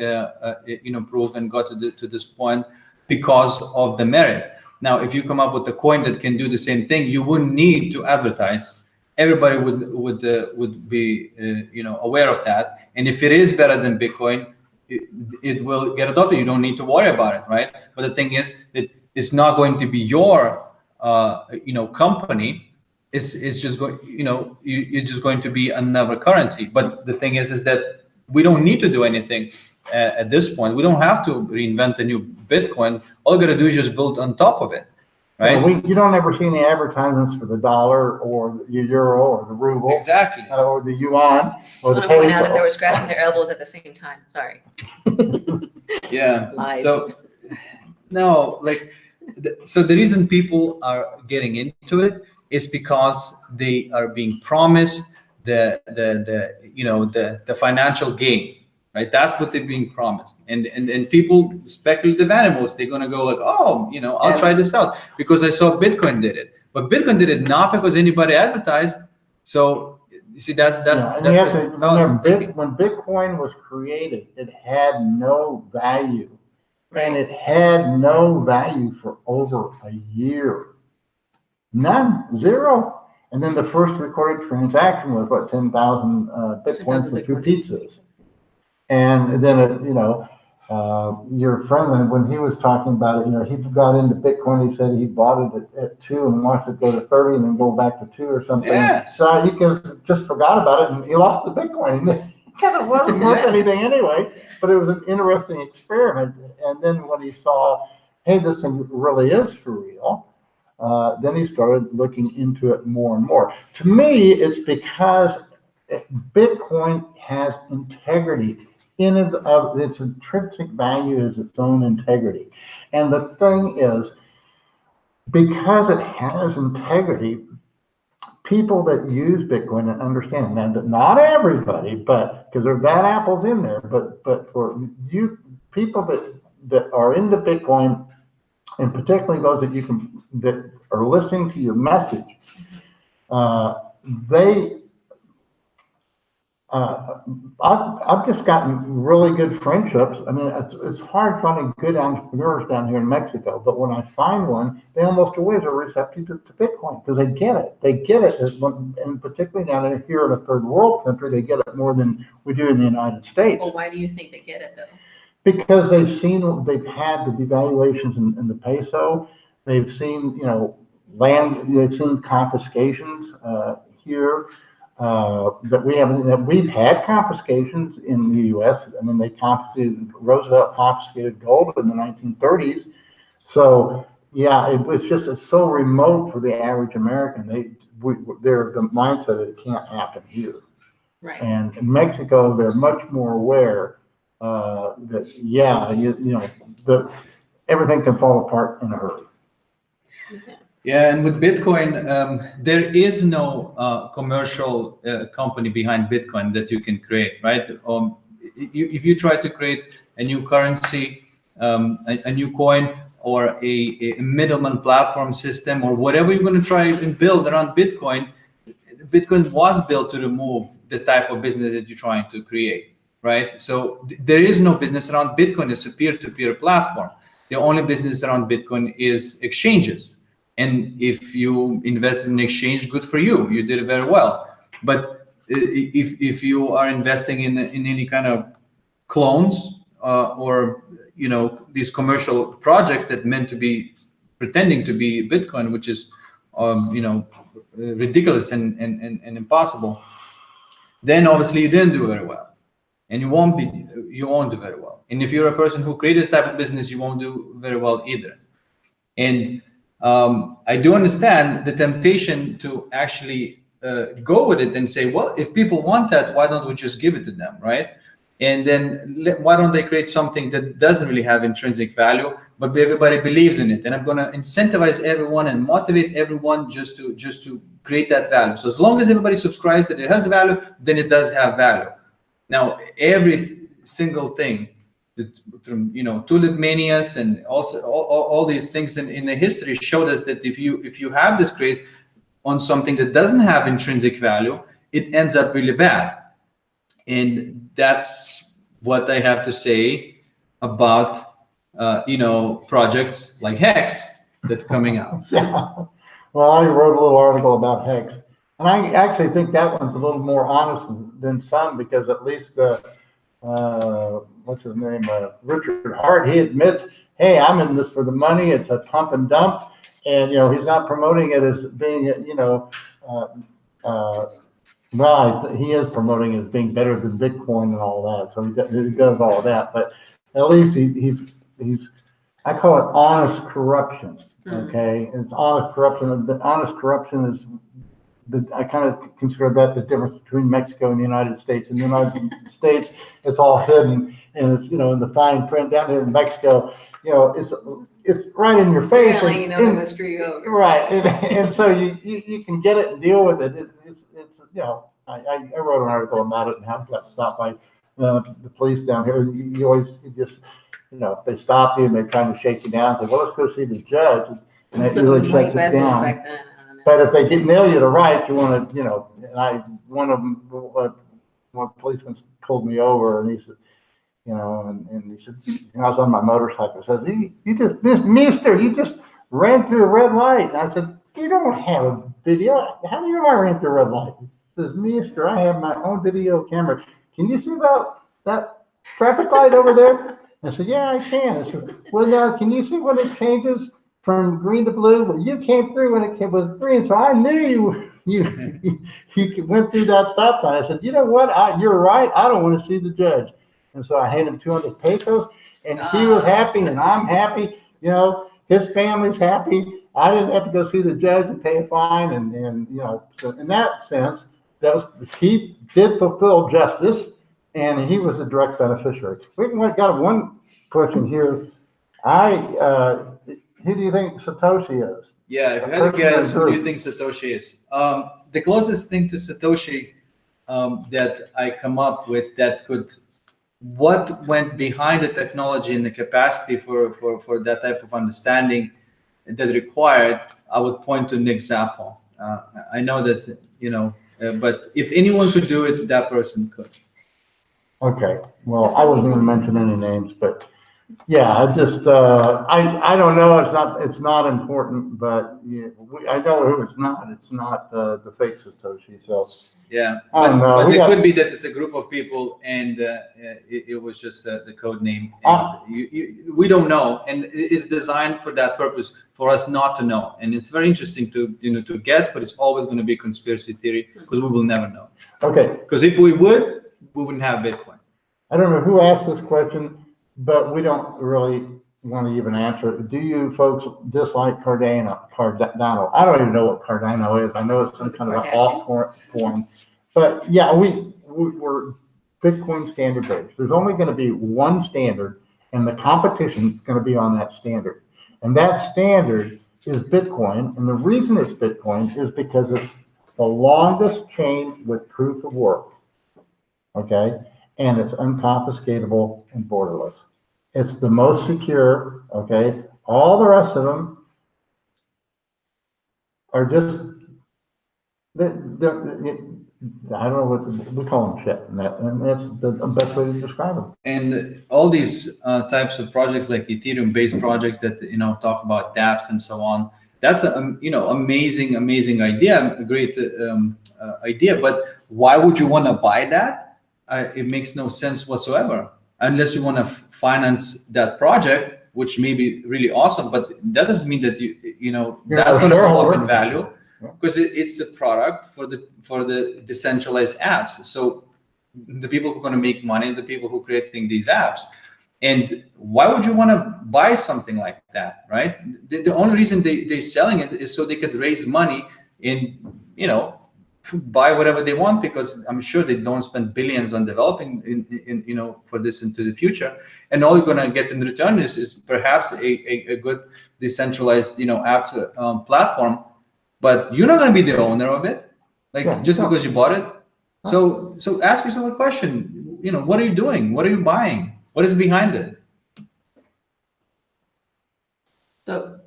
prove and got to this point because of the merit. Now, if you come up with a coin that can do the same thing, you wouldn't need to advertise. Everybody would be aware of that. And if it is better than Bitcoin, it will get adopted. You don't need to worry about it, right? But the thing is that it's not going to be your company. It's just going, it's just going to be another currency. But the thing is that we don't need to do anything at this point. We don't have to reinvent a new Bitcoin. All you got to do is just build on top of it, right? You don't ever see any advertisements for the dollar or the euro or the ruble. Exactly. Or the yuan or the I want to point out that they peso. were scratching their elbows at the same time. Sorry. Yeah. Lies. So no, so the reason people are getting into it is because they are being promised the financial gain, right? That's what they're being promised. And people, speculative animals, they're gonna go like, oh, I'll try this out because I saw Bitcoin did it. But Bitcoin did it not because anybody advertised. So you see, that's And you have to remember, thinking. when Bitcoin was created, it had no value. And it had no value for over a year. None, zero. And then the first recorded transaction was 10,000 Bitcoin for 2 pizzas. And then, your friend, when he was talking about it, he got into Bitcoin. He said he bought it at 2 and watched it go to 30 and then go back to 2 or something. Yes. So he just forgot about it and he lost the Bitcoin because it wasn't worth anything anyway. But it was an interesting experiment. And then when he saw, hey, this thing really is for real, then he started looking into it more and more. To me, it's because Bitcoin has integrity. In and of its intrinsic value is its own integrity. And the thing is, because it has integrity, people that use Bitcoin and understand that not everybody, but because there are bad apples in there, but for you people that are into Bitcoin, and particularly those that are listening to your message, I've just gotten really good friendships. I mean, it's hard finding good entrepreneurs down here in Mexico, but when I find one, they almost always are receptive to Bitcoin because they get it. They get it, and particularly down here in a third world country, they get it more than we do in the United States. Well, why do you think they get it though? Because they've had the devaluations in the peso. They've seen, land. They've seen confiscations here. We've had confiscations in the U.S. I mean, Roosevelt confiscated gold in the 1930s. So yeah, it's so remote for the average American. They're the mindset that it can't happen here. Right. And in Mexico, they're much more aware that everything can fall apart in a hurry. Okay. Yeah, and with Bitcoin, there is no commercial company behind Bitcoin that you can create, right? If you try to create a new currency, a new coin, or a middleman platform system, or whatever you're going to try and build around Bitcoin, Bitcoin was built to remove the type of business that you're trying to create, right? So there is no business around Bitcoin. It's a peer-to-peer platform. The only business around Bitcoin is exchanges. And if you invest in an exchange, good for you. You did it very well. But if you are investing in any kind of clones or these commercial projects that meant to be pretending to be Bitcoin, which is ridiculous and impossible, then obviously you didn't do very well, and you won't do very well. And if you're a person who created a type of business, you won't do very well either. And I do understand the temptation to actually go with it and say, well, if people want that, why don't we just give it to them, right? And then why don't they create something that doesn't really have intrinsic value, but everybody believes in it? And I'm going to incentivize everyone and motivate everyone just to create that value. So as long as everybody subscribes that it has value, then it does have value. Now, every single thing, tulip manias and also all these things in the history showed us that if you have this craze on something that doesn't have intrinsic value, it ends up really bad. And that's what I have to say about projects like Hex that's coming out. Yeah. Well, I wrote a little article about Hex, and I actually think that one's a little more honest than some, because at least what's his name, Richard Hart, he admits, hey, I'm in this for the money. It's a pump and dump, and he's not promoting it as being well, he is promoting it as being better than Bitcoin and all that. So he does all of that, but at least he's I call it honest corruption. Okay, it's honest corruption. The honest corruption is I kind of consider that the difference between Mexico and the United States. In the United States, it's all hidden, and it's in the fine print. Down here in Mexico, it's right in your face. Yeah, they must screw you over. Right, and so you can get it and deal with it. It's I wrote an article about it and how it got stopped by the police down here. You always just if they stop you and they're trying to shake you down, say, well, let's go see the judge, and that usually shuts it down. Back then. But if they nail you to rights, you want to, one of them, one policeman pulled me over, and he said, and he said, I was on my motorcycle. He said, mister, you just ran through a red light. And I said, you don't have a video. How do you know I ran through a red light? He says, mister, I have my own video camera. Can you see that traffic light over there? I said, yeah, I can. I said, well, now, can you see when it changes from green to blue? Well, you came through when it was green, so I knew you went through that stop sign. I said, you know what? You're right. I don't want to see the judge. And so I handed him 200 pesos, and he was happy, and I'm happy. His family's happy. I didn't have to go see the judge and pay a fine, and so in that sense, he did fulfill justice, and he was a direct beneficiary. We got one question here. who do you think Satoshi is? Yeah, if you A had to person or guess, who do you group? think Satoshi is? The closest thing to Satoshi that I come up with that could, what went behind the technology and the capacity for that type of understanding that required, I would point to Nick Zappa. I know that, but if anyone could do it, that person could. Okay, well, I wasn't gonna mention any names, but yeah, I just, I don't know, it's not important, but yeah, I know who it's not, the fake Satoshi, so. Yeah, I don't know, but we it got- could be that it's a group of people and it was just the code name. Ah. And we don't know, and it's designed for that purpose, for us not to know. And it's very interesting to guess, but it's always going to be conspiracy theory because we will never know. Okay, Because if we would, we wouldn't have Bitcoin. I don't know who asked this question, but we don't really want to even answer it. Do you folks dislike Cardano? I don't even know what Cardano is. I know it's some kind of an altcoin. But yeah, we're Bitcoin standard based. There's only going to be one standard, and the competition is going to be on that standard. And that standard is Bitcoin. And the reason it's Bitcoin is because it's the longest chain with proof of work. Okay? And it's unconfiscatable and borderless. It's the most secure, okay? All the rest of them are just, I don't know what, we call them shit, and that's the best way to describe them. And all these types of projects, like Ethereum-based projects that talk about dApps and so on, that's a amazing idea, a great idea. But why would you want to buy that? It makes no sense whatsoever, unless you want to finance that project, which may be really awesome. But that doesn't mean that that's going to go up in value, because it's a product for the decentralized apps. So the people who are going to make money, the people who are creating these apps. And why would you want to buy something like that, right? The only reason they're selling it is so they could raise money and buy whatever they want, because I'm sure they don't spend billions on developing for this into the future. And all you're going to get in return is perhaps a good decentralized app platform, but you're not going to be the owner of it, because you bought it. So ask yourself a question. What are you doing? What are you buying? What is behind it? So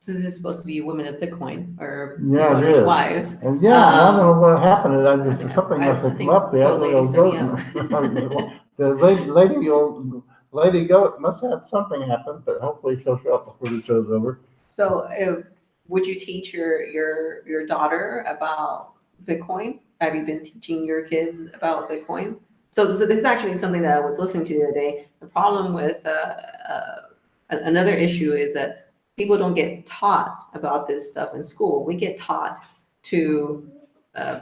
this is supposed to be women of Bitcoin or Yeah, it is. wives. And yeah, I don't know what happened. Something I must have think come up there. Goat Lady sent me The lady goat must have had something happen, but hopefully she'll show up before the show's over. So would you teach your daughter about Bitcoin? Have you been teaching your kids about Bitcoin? So this is actually something that I was listening to the other day. The problem with another issue is that people don't get taught about this stuff in school. We get taught to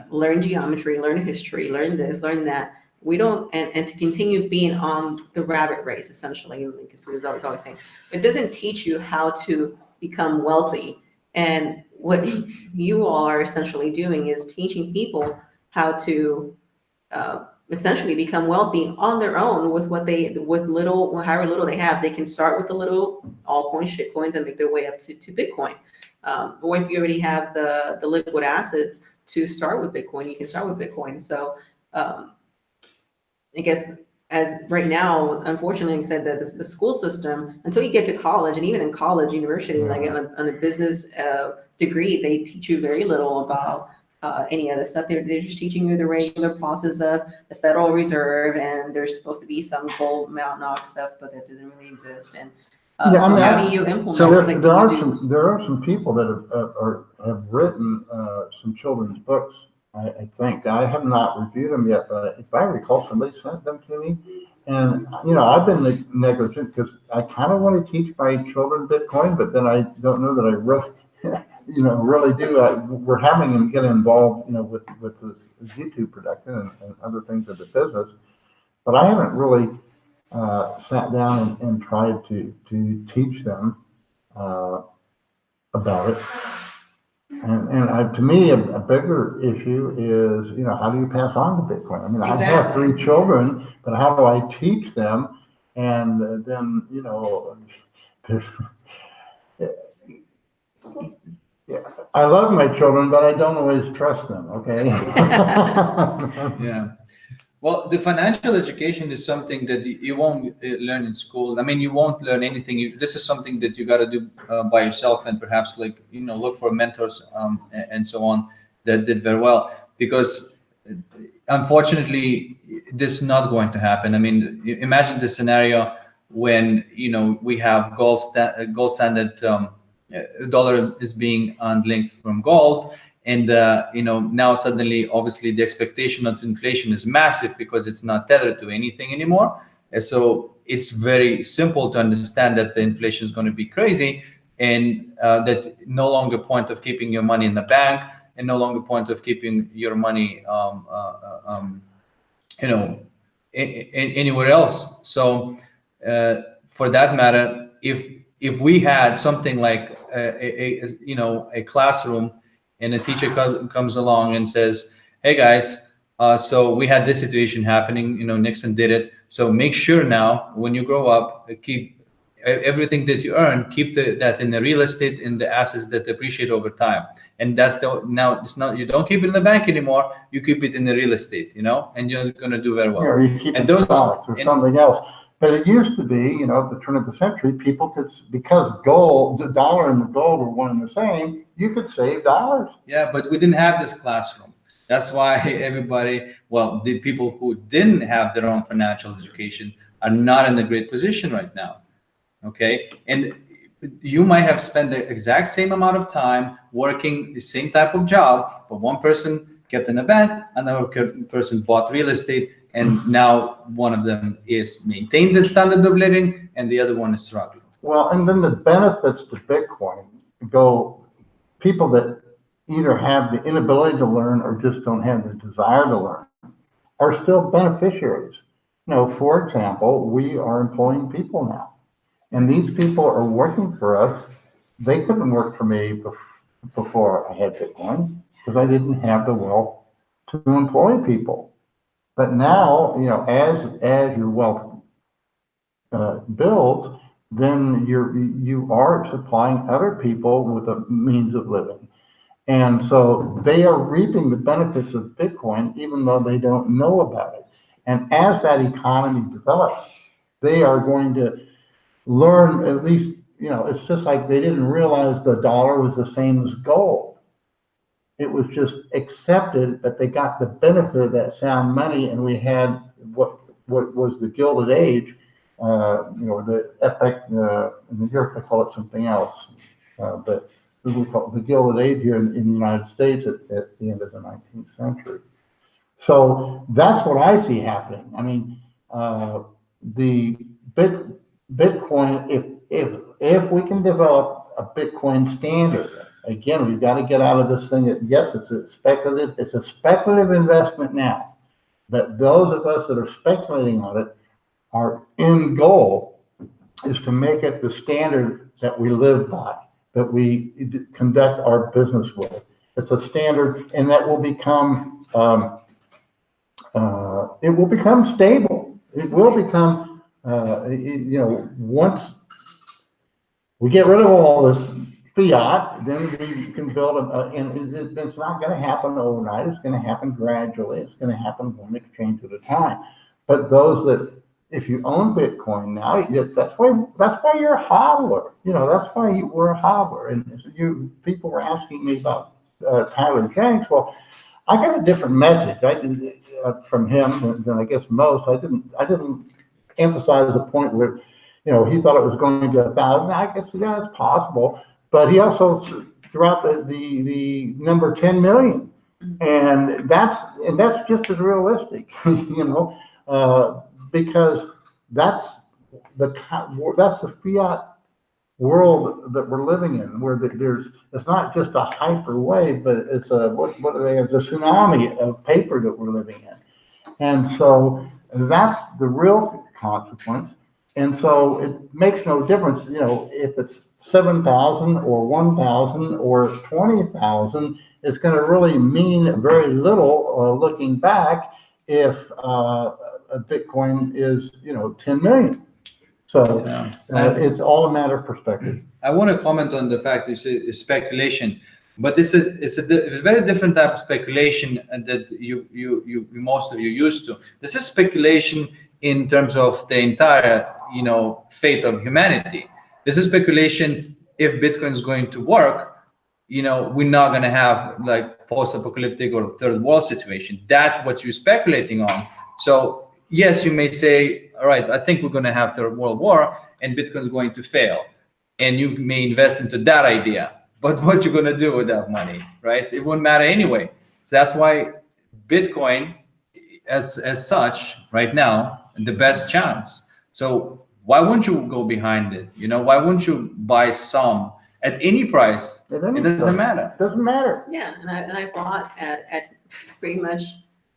learn geometry, learn history, learn this, learn that. We don't, and to continue being on the rabbit race, essentially, like students always saying, it doesn't teach you how to become wealthy. And what you all are essentially doing is teaching people how to essentially become wealthy on their own with however little they have. They can start with the little altcoins, shitcoins, and make their way up to Bitcoin. Or if you already have the liquid assets to start with Bitcoin, you can start with Bitcoin. So I guess as right now, unfortunately, like I said, that the school system, until you get to college, and even in college, university, like on a business degree, they teach you very little about any other stuff. They're just teaching you the regular process of the Federal Reserve, and there's supposed to be some gold Mount Knox stuff, but that doesn't really exist. And how do you implement? So like, there are some people that have written some children's books. I think I have not reviewed them yet, but if I recall, somebody sent them to me. And I've been negligent because I kind of want to teach my children Bitcoin, but then I don't know that I really. Really do. We're having them get involved, with the YouTube production and other things of the business, but I haven't really sat down and tried to teach them about it. And to me, a bigger issue is, how do you pass on to Bitcoin? I mean, I have 3 children, but how do I teach them? And then, I love my children, but I don't always trust them, okay? Yeah. Well, the financial education is something that you won't learn in school. I mean, you won't learn anything. This is something that you got to do by yourself, and perhaps look for mentors and so on that did very well. Because unfortunately, this is not going to happen. I mean, imagine the scenario when we have gold standard dollar is being unlinked from gold, and now suddenly obviously the expectation of inflation is massive because it's not tethered to anything anymore. And so it's very simple to understand that the inflation is going to be crazy, and that no longer point of keeping your money in the bank, and no longer point of keeping your money anywhere else. So for that matter, if we had something like a classroom, and a teacher comes along and says, "Hey guys, so we had this situation happening. Nixon did it. So make sure now when you grow up, keep everything that you earn, keep that in the real estate, in the assets that appreciate over time. And now it's not, you don't keep it in the bank anymore. You keep it in the real estate, and you're going to do very well." Or you keep And it in those- stocks or and- something else. But it used to be, at the turn of the century, people could, because gold, the dollar and the gold were one and the same, you could save dollars. Yeah, but we didn't have this classroom. That's why the people who didn't have their own financial education are not in a great position right now. Okay. And you might have spent the exact same amount of time working the same type of job, but one person kept in the bank, another person bought real estate, and now one of them is maintained the standard of living and the other one is struggling. Well, and then the benefits to Bitcoin people that either have the inability to learn or just don't have the desire to learn are still beneficiaries. For example, we are employing people now, and these people are working for us. They couldn't work for me before I had Bitcoin because I didn't have the wealth to employ people. But now, as your wealth builds, then you are supplying other people with a means of living. And so they are reaping the benefits of Bitcoin, even though they don't know about it. And as that economy develops, they are going to learn, at least, it's just like they didn't realize the dollar was the same as gold. It was just accepted, but they got the benefit of that sound money, and we had what was the Gilded Age, the epic, in Europe they call it something else, but we call it the Gilded Age here in the United States at the end of the 19th century. So that's what I see happening. I mean, the Bitcoin, if we can develop a Bitcoin standard, again, we've got to get out of this thing that, yes, it's a speculative investment now, but those of us that are speculating on it, our end goal is to make it the standard that we live by, that we conduct our business with. It's a standard, and that will become, it will become stable. It will become, once we get rid of all this fiat, then we can build and it's not going to happen overnight. It's going to happen gradually. It's going to happen one exchange at a time. But those that, if you own Bitcoin now, that's why you're a hodler. That's why we're a hodler. And people were asking me about Tyler Jenks. Well, I got a different message from him than I guess most. I didn't emphasize the point where, he thought it was going to 1,000. I guess, yeah, it's possible. But he also threw out the number 10 million. And that's just as realistic, because that's the fiat world that we're living in, where it's not just a hyper wave, but it's it's a tsunami of paper that we're living in. And so that's the real consequence. And so it makes no difference, if it's 7,000 or 1,000 or 20,000, it's going to really mean very little looking back if a Bitcoin is, 10 million. So Yeah. it's all a matter of perspective. I want to comment on the fact that you say it's speculation, but it's a very different type of speculation that you most of you used to. This is speculation in terms of the entire fate of humanity. This is speculation if Bitcoin is going to work. We're not going to have like post-apocalyptic or third world situation. That's what you're speculating on. So yes, you may say, all right, I think we're going to have third world war and Bitcoin's going to fail. And you may invest into that idea. But what you're going to do with that money, right? It won't matter anyway. So that's why Bitcoin as such right now, the best chance. So why wouldn't you go behind it? Why wouldn't you buy some at any price? It doesn't matter. Doesn't matter. Yeah, and I bought at pretty much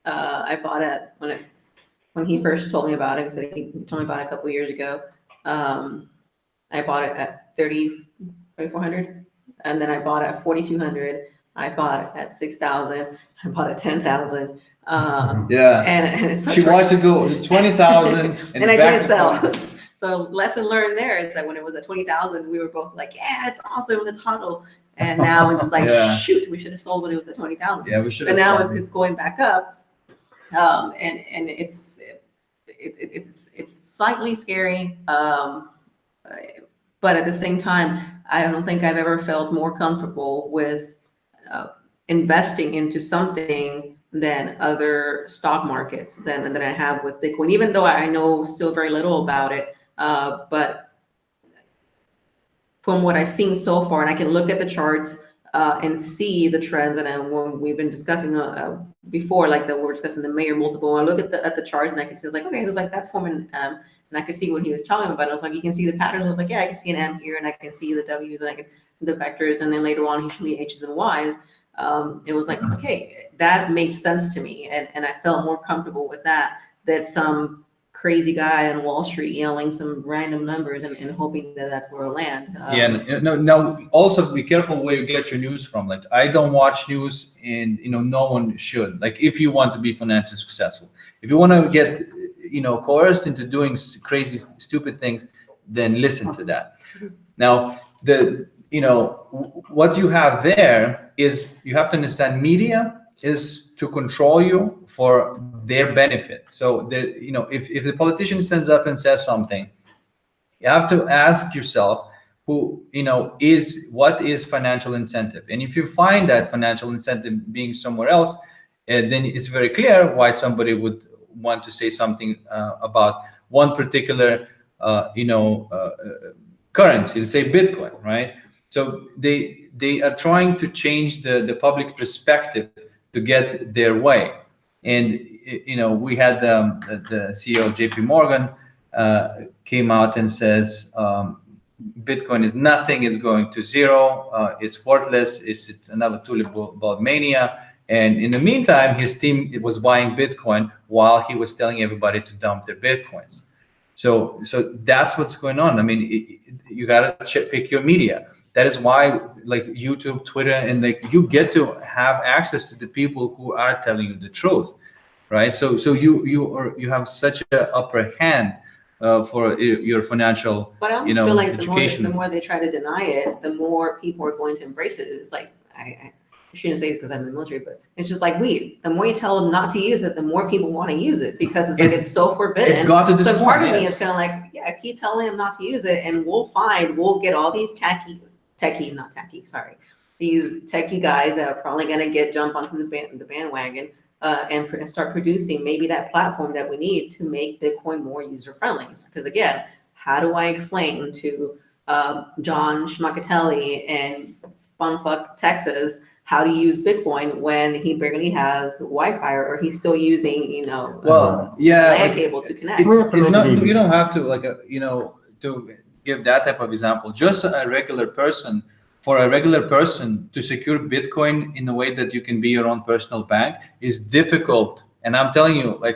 I bought at when he first told me about it. He told me about it a couple of years ago. I bought it at 3,400, and then I bought it at 4,200. I bought it at 6,000. I bought it at 10,000. Yeah. And it's She wants to go to 20,000 and I didn't sell. So lesson learned there is that when it was at 20,000, we were both like, yeah, it's awesome, let's huddle. And now it's just like, Yeah. shoot, we should have sold when it was at 20,000. Yeah, we should But have. now it's going back up, and it's slightly scary. But at the same time, I don't think I've ever felt more comfortable with investing into something than other stock markets than I have with Bitcoin, even though I know still very little about it. But from what I've seen so far, and I can look at the charts and see the trends, and when we've been discussing before, like that we're discussing the Mayer multiple, I look at the charts and I can see, it's like, okay, it was like that's forming and I could see what he was telling me about. I was like, you can see the patterns. I was like, yeah, I can see an M here, and I can see the W's, and I can the vectors, and then later on he showed me H's and Y's. It was like, okay, that made sense to me, and I felt more comfortable with that than some crazy guy on Wall Street yelling some random numbers and hoping that that's where it'll land. No. Also, be careful where you get your news from. Like, I don't watch news, and no one should. Like, if you want to be financially successful, if you want to get coerced into doing crazy, stupid things, then listen to that. Now, what you have there is you have to understand media is to control you for their benefit. So if the politician stands up and says something, you have to ask yourself what is financial incentive? And if you find that financial incentive being somewhere else, then it's very clear why somebody would want to say something about one particular currency, say Bitcoin, right? So they are trying to change the public perspective to get their way. And we had the CEO of JP Morgan came out and says Bitcoin is nothing, it's going to zero, it's worthless, it's another tulip bulb mania. And in the meantime, his team was buying Bitcoin while he was telling everybody to dump their Bitcoins. So that's what's going on. I mean, you gotta pick your media. That is why, like YouTube, Twitter, and you get to have access to the people who are telling you the truth, right? So you have such an upper hand for your financial, but I almost feel like education. the more they try to deny it, the more people are going to embrace it. It's like I shouldn't say this because I'm in the military, but it's just like weed. The more you tell them not to use it, the more people want to use it because it's so forbidden. It got to this so point, part of me yes. is kind of like, yeah, keep telling them not to use it, and we'll get all these these techie guys that are probably going to jump onto the bandwagon and start producing maybe that platform that we need to make Bitcoin more user friendly. Because again, how do I explain to John Schmuckatelli in Bumfuck, Texas, how to use Bitcoin when he barely has Wi-Fi or he's still using, LAN cable to connect? It's not. You don't have to to give that type of example. Just a regular person. For a regular person to secure Bitcoin in a way that you can be your own personal bank is difficult. And I'm telling you, I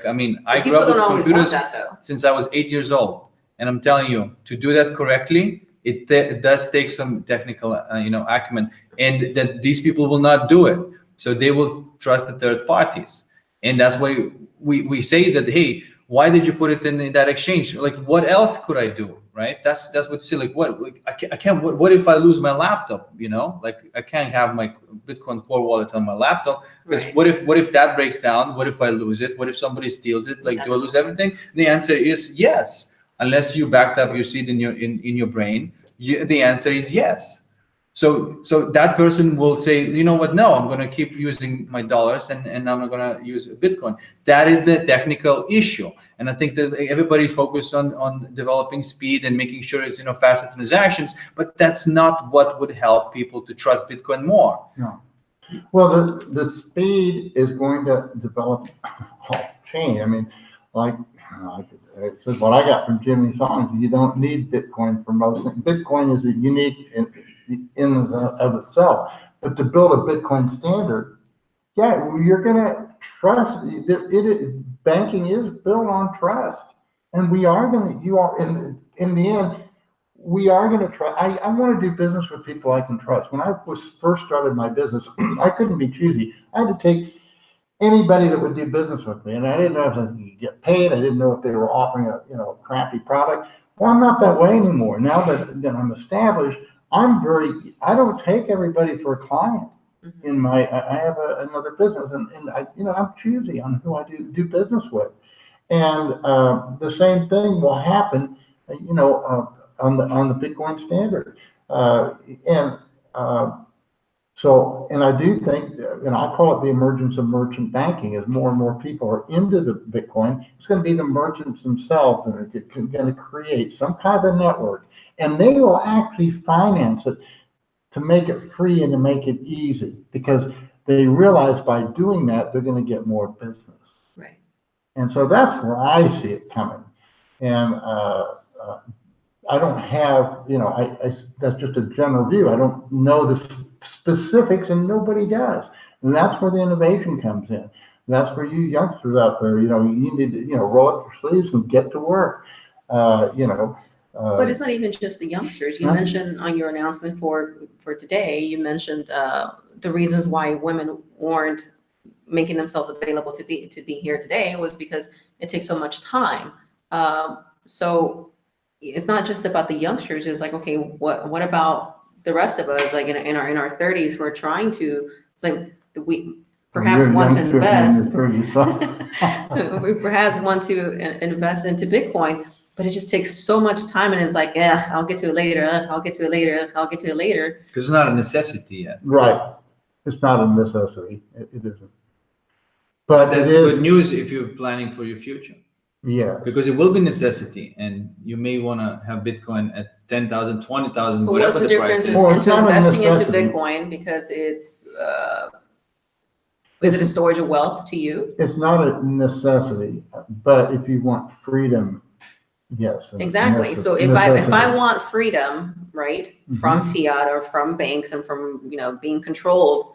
grew up with computers since I was 8 years old. And I'm telling you, to do that correctly, it does take some technical, acumen, and that these people will not do it. So they will trust the third parties. And that's why we say that, hey, why did you put it in that exchange? Like, what else could I do? right? That's what you say. Like what? Like I can't. What if I lose my laptop? You know, like I can't have my Bitcoin Core wallet on my laptop because Right. what if that breaks down? What if I lose it? What if somebody steals it? Like do I lose everything? The answer is yes, unless you backed up your seed in your brain. The answer is yes. So that person will say, you know what? No, I'm going to keep using my dollars and I'm not going to use Bitcoin. That is the technical issue. And I think that everybody focused on developing speed and making sure it's, faster transactions, but that's not what would help people to trust Bitcoin more. No. Well, the speed is going to develop off chain. I mean, like it says what I got from Jimmy Songs, you don't need Bitcoin for most things. Bitcoin is a unique in and of itself. But to build a Bitcoin standard, yeah, you're gonna trust banking is built on trust. And you are in the end, we are going to try. I want to do business with people I can trust. When I first started my business, I couldn't be choosy. I had to take anybody that would do business with me, and I didn't know if I could get paid. I didn't know if they were offering a crappy product. Well, I'm not that way anymore. Now that I'm established, I don't take everybody for a client. Mhm. I have another business, and I'm choosy on who I do business with, and the same thing will happen, on the Bitcoin standard, and I do think, I call it the emergence of merchant banking. As more and more people are into the Bitcoin, it's going to be the merchants themselves that are going to create some kind of network, and they will actually finance it to make it free and to make it easy, because they realize by doing that they're going to get more business. Right. And so that's where I see it coming. And I don't have, that's just a general view. I don't know the specifics, and nobody does. And that's where the innovation comes in. That's where you youngsters out there, you need to, roll up your sleeves and get to work. But it's not even just the youngsters. You Huh? mentioned on your announcement for today, you mentioned the reasons why women weren't making themselves available to be here today was because it takes so much time. So it's not just about the youngsters. It's like, okay, what about the rest of us? Like in our 30s, we're trying to. It's like we perhaps You're want to youngsters in your invest. 30s, so. We perhaps want to invest into Bitcoin, but it just takes so much time, and it's like, yeah, I'll get to it later. I'll get to it later. I'll get to it later. Because it's not a necessity yet. Right. It's not a necessity. It isn't. But But that's it is, good news if you're planning for your future. yeah. Because it will be necessity, and you may want to have Bitcoin at 10,000, 20,000, But whatever what's the the price difference is. Well, it's into not a investing into necessity. Bitcoin because it's is it a storage of wealth to you? It's not a necessity, but if you want freedom, yes. and Exactly. So if I want freedom, right, from fiat or from banks and from being controlled,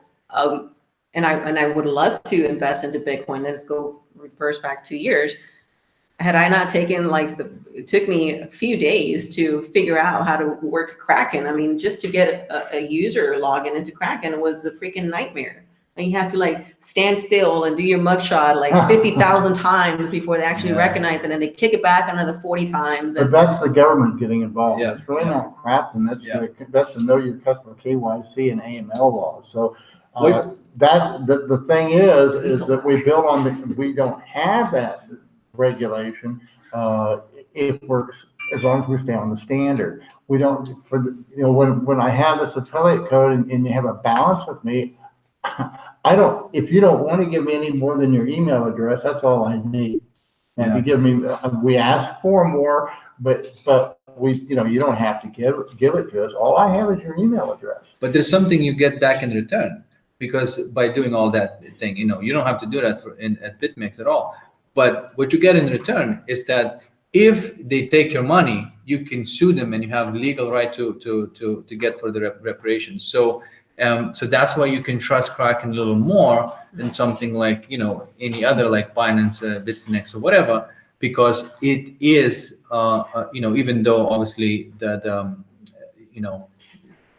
and I would love to invest into Bitcoin. Let's go reverse back 2 years. Had I not taken it took me a few days to figure out how to work Kraken. I mean, just to get a user login into Kraken was a freaking nightmare. And you have to stand still and do your mugshot 50,000 times before they actually Yeah. recognize it, and they kick it back another 40 times. But And that's the government getting involved. Yeah, It's really yeah. not crafting. Yeah. That's the know your customer KYC and AML laws. So Wait. the thing is that we build on we don't have that regulation. As long as we stay on the standard. We don't when I have this affiliate code and you have a balance with me, if you don't want to give me any more than your email address, that's all I need. And if you give me, we ask for more, but you don't have to give it to us. All I have is your email address. But there's something you get back in return, because by doing all that thing, you don't have to do that at BitMEX at all. But what you get in return is that if they take your money, you can sue them and you have legal right to get for the reparations. So that's why you can trust Kraken a little more than something like any other like Binance, BitMEX or whatever, because it is even though obviously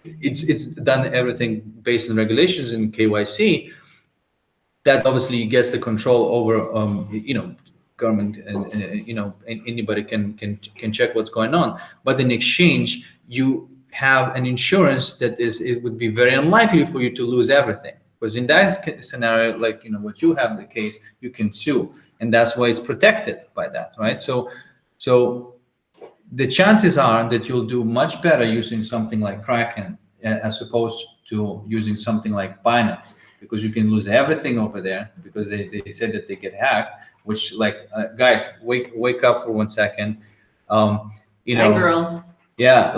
it's done everything based on regulations and KYC, that obviously gets the control over government and anybody can check what's going on. But in exchange, you have an insurance that it would be very unlikely for you to lose everything. Because in that scenario, like what you have the case, you can sue, and that's why it's protected by that, right? So the chances are that you'll do much better using something like Kraken as opposed to using something like Binance, because you can lose everything over there because they said that they get hacked. Which guys, wake up for 1 second. Hi, girls. Yeah,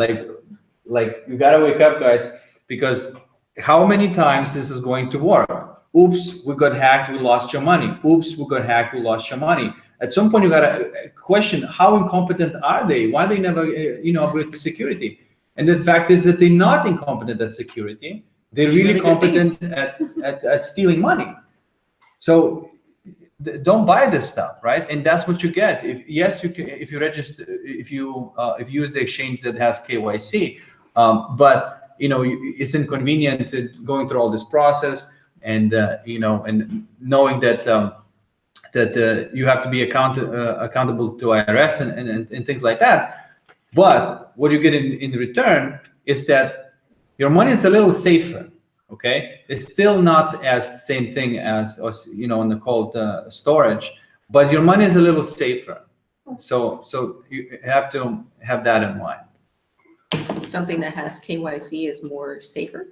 like you gotta wake up, guys, because how many times this is going to work? Oops, we got hacked, we lost your money. Oops, we got hacked, we lost your money. At some point, you gotta question how incompetent are they? Why they never, upgrade to security? And the fact is that they're not incompetent at security. They're really competent at stealing money. So don't buy this stuff, right? And that's what you get. If you register, if you use the exchange that has KYC, but it's inconvenient going through all this process, and and knowing that you have to be accountable to IRS and things like that. But what you get in return is that your money is a little safer. Okay, it's still not as the same thing as on the cold storage, but your money is a little safer. So you have to have that in mind. Something that has KYC is more safer.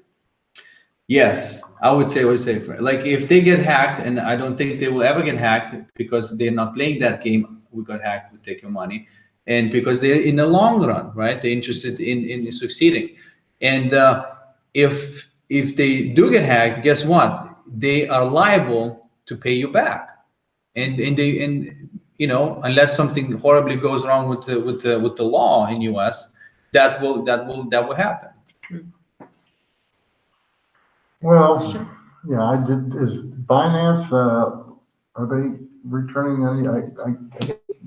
Yes, I would say it was safer. Like if they get hacked, and I don't think they will ever get hacked because they're not playing that game. We got hacked, we take your money, and because they're in the long run, right? They're interested in succeeding, and if they do get hacked, guess what? They are liable to pay you back, and unless something horribly goes wrong with the law in US, that will happen. Well, yeah, I did. Is Binance? Are they returning any? I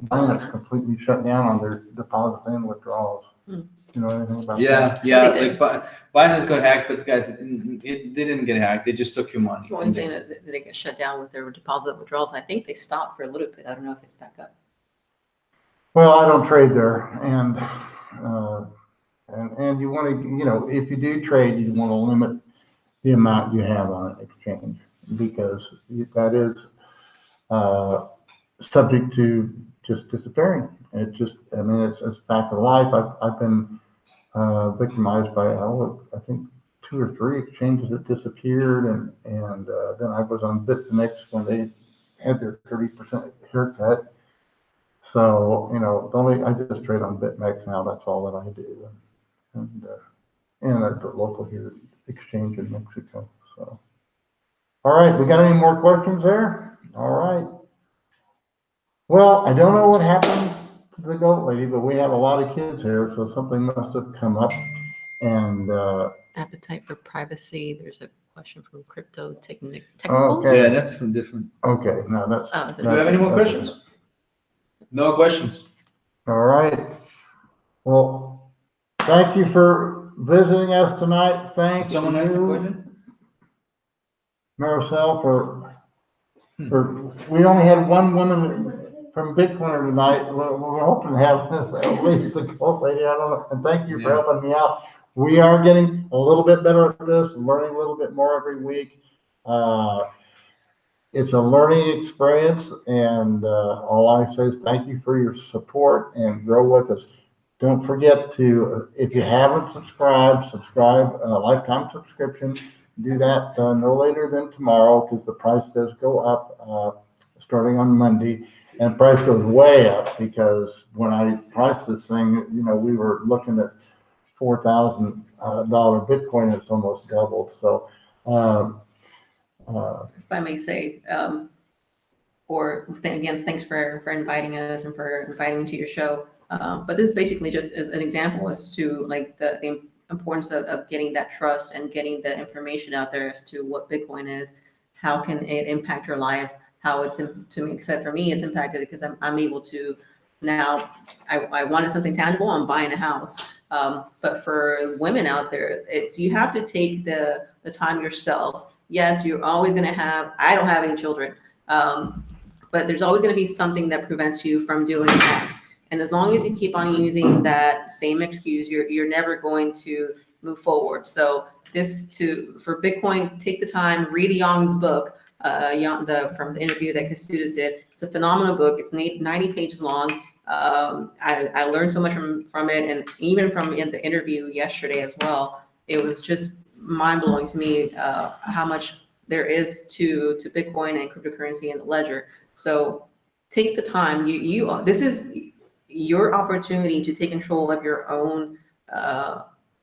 Binance completely shut down on their deposits and withdrawals. You know anything about that? Yeah. Like Binance got hacked, but guys, they didn't get hacked. They just took your money. Well, I'm saying that they get shut down with their deposit withdrawals. I think they stopped for a little bit. I don't know if it's back up. Well, I don't trade there, and you want to, if you do trade, you want to limit the amount you have on an exchange, because that is subject to just disappearing. It's fact of life. I've been victimized by I think 2 or 3 exchanges that disappeared, and then I was on Bitfinex when they had their 30% haircut. So I just trade on BitMEX now. That's all that I do, and at the local here exchange in Mexico. So, all right, we got any more questions there? All right. Well, I don't know what happened to the goat lady, but we have a lot of kids here, so something must have come up. And Appetite for privacy. There's a question from Crypto Technicals. Okay. Yeah, that's from different. okay, now that's. Do Do we have any more questions? No questions. All right. Well, thank you for visiting us tonight. Thank Someone ask a you, question? Maricel, for we only had one woman from Bitcoiner tonight. We're hoping to have at least the goat lady. I don't know. And thank you for helping me out. We are getting a little bit better at this, learning a little bit more every week. It's a learning experience, and all I say is thank you for your support and grow with us. Don't forget to, if you haven't subscribed, subscribe, lifetime subscription. Do that no later than tomorrow, because the price does go up starting on Monday, and price goes way up because when I priced this thing, we were looking at $4,000 Bitcoin. It's almost doubled. So. If I may say, thanks for inviting us and for inviting me to your show. But this is basically just as an example as to like the importance of getting that trust and getting the information out there as to what Bitcoin is, how can it impact your life, how it's, to me, except for me, it's impacted because I'm able to now, I wanted something tangible, I'm buying a house. But for women out there, you have to take the time yourselves. Yes, you're always going to have, I don't have any children, but there's always going to be something that prevents you from doing X. And as long as you keep on using that same excuse, you're never going to move forward. So for Bitcoin, take the time, read Yang's book, from the interview that Kasudas did. It's a phenomenal book. It's 90 pages long. I learned so much from it, and even from the interview yesterday as well. It was just mind blowing to me how much there is to Bitcoin and cryptocurrency and the ledger. So take the time. This is your opportunity to take control of your own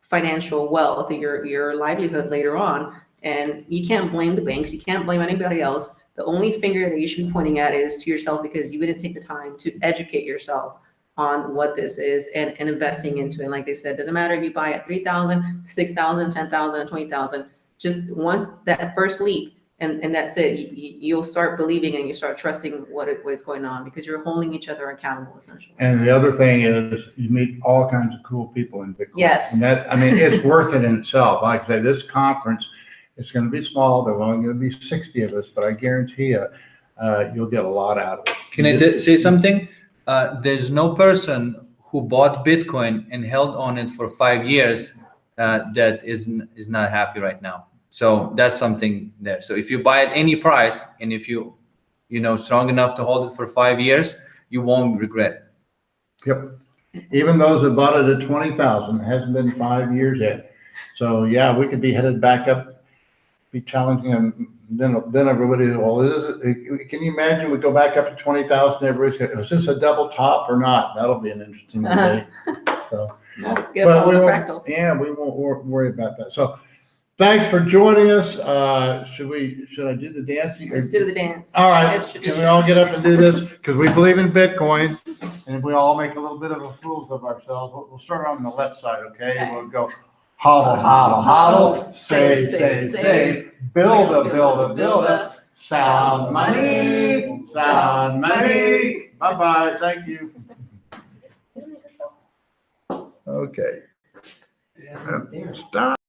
financial wealth, your livelihood later on. And you can't blame the banks. You can't blame anybody else. The only finger that you should be pointing at is to yourself, because you didn't take the time to educate yourself on what this is and investing into it. And like they said, doesn't matter if you buy at 3,000, 6,000, 10,000, 20,000. Just once that first leap, and that's it. You'll start believing and you start trusting what is going on, because you're holding each other accountable, essentially. And the other thing is you meet all kinds of cool people in Bitcoin. Yes. And it's worth it in itself. Like I say, this conference, it's going to be small. There are only going to be 60 of us, but I guarantee you, you'll get a lot out of it. Can I say something? There's no person who bought Bitcoin and held on it for 5 years that is not happy right now. So that's something there. So if you buy at any price, and if you strong enough to hold it for 5 years, you won't regret it. Yep. Even those that bought it at 20,000, it hasn't been 5 years yet. So yeah, we could be headed back up, be challenging them. Then everybody, can you imagine we go back up to 20,000? Everybody's going, is this a double top or not? That'll be an interesting day. So, Get up all the fractals. yeah, we won't worry about that. So thanks for joining us. Should I do the dance? Let's do the dance. All right, It's can we tradition. all get up and do this? Because we believe in Bitcoin, and if we all make a little bit of a fools of ourselves, we'll start on the left side, okay? Okay. We'll go hodl, hodl, hodl, save. Build a, sound money. Bye-bye, thank you. Okay. Yeah, there. Stop.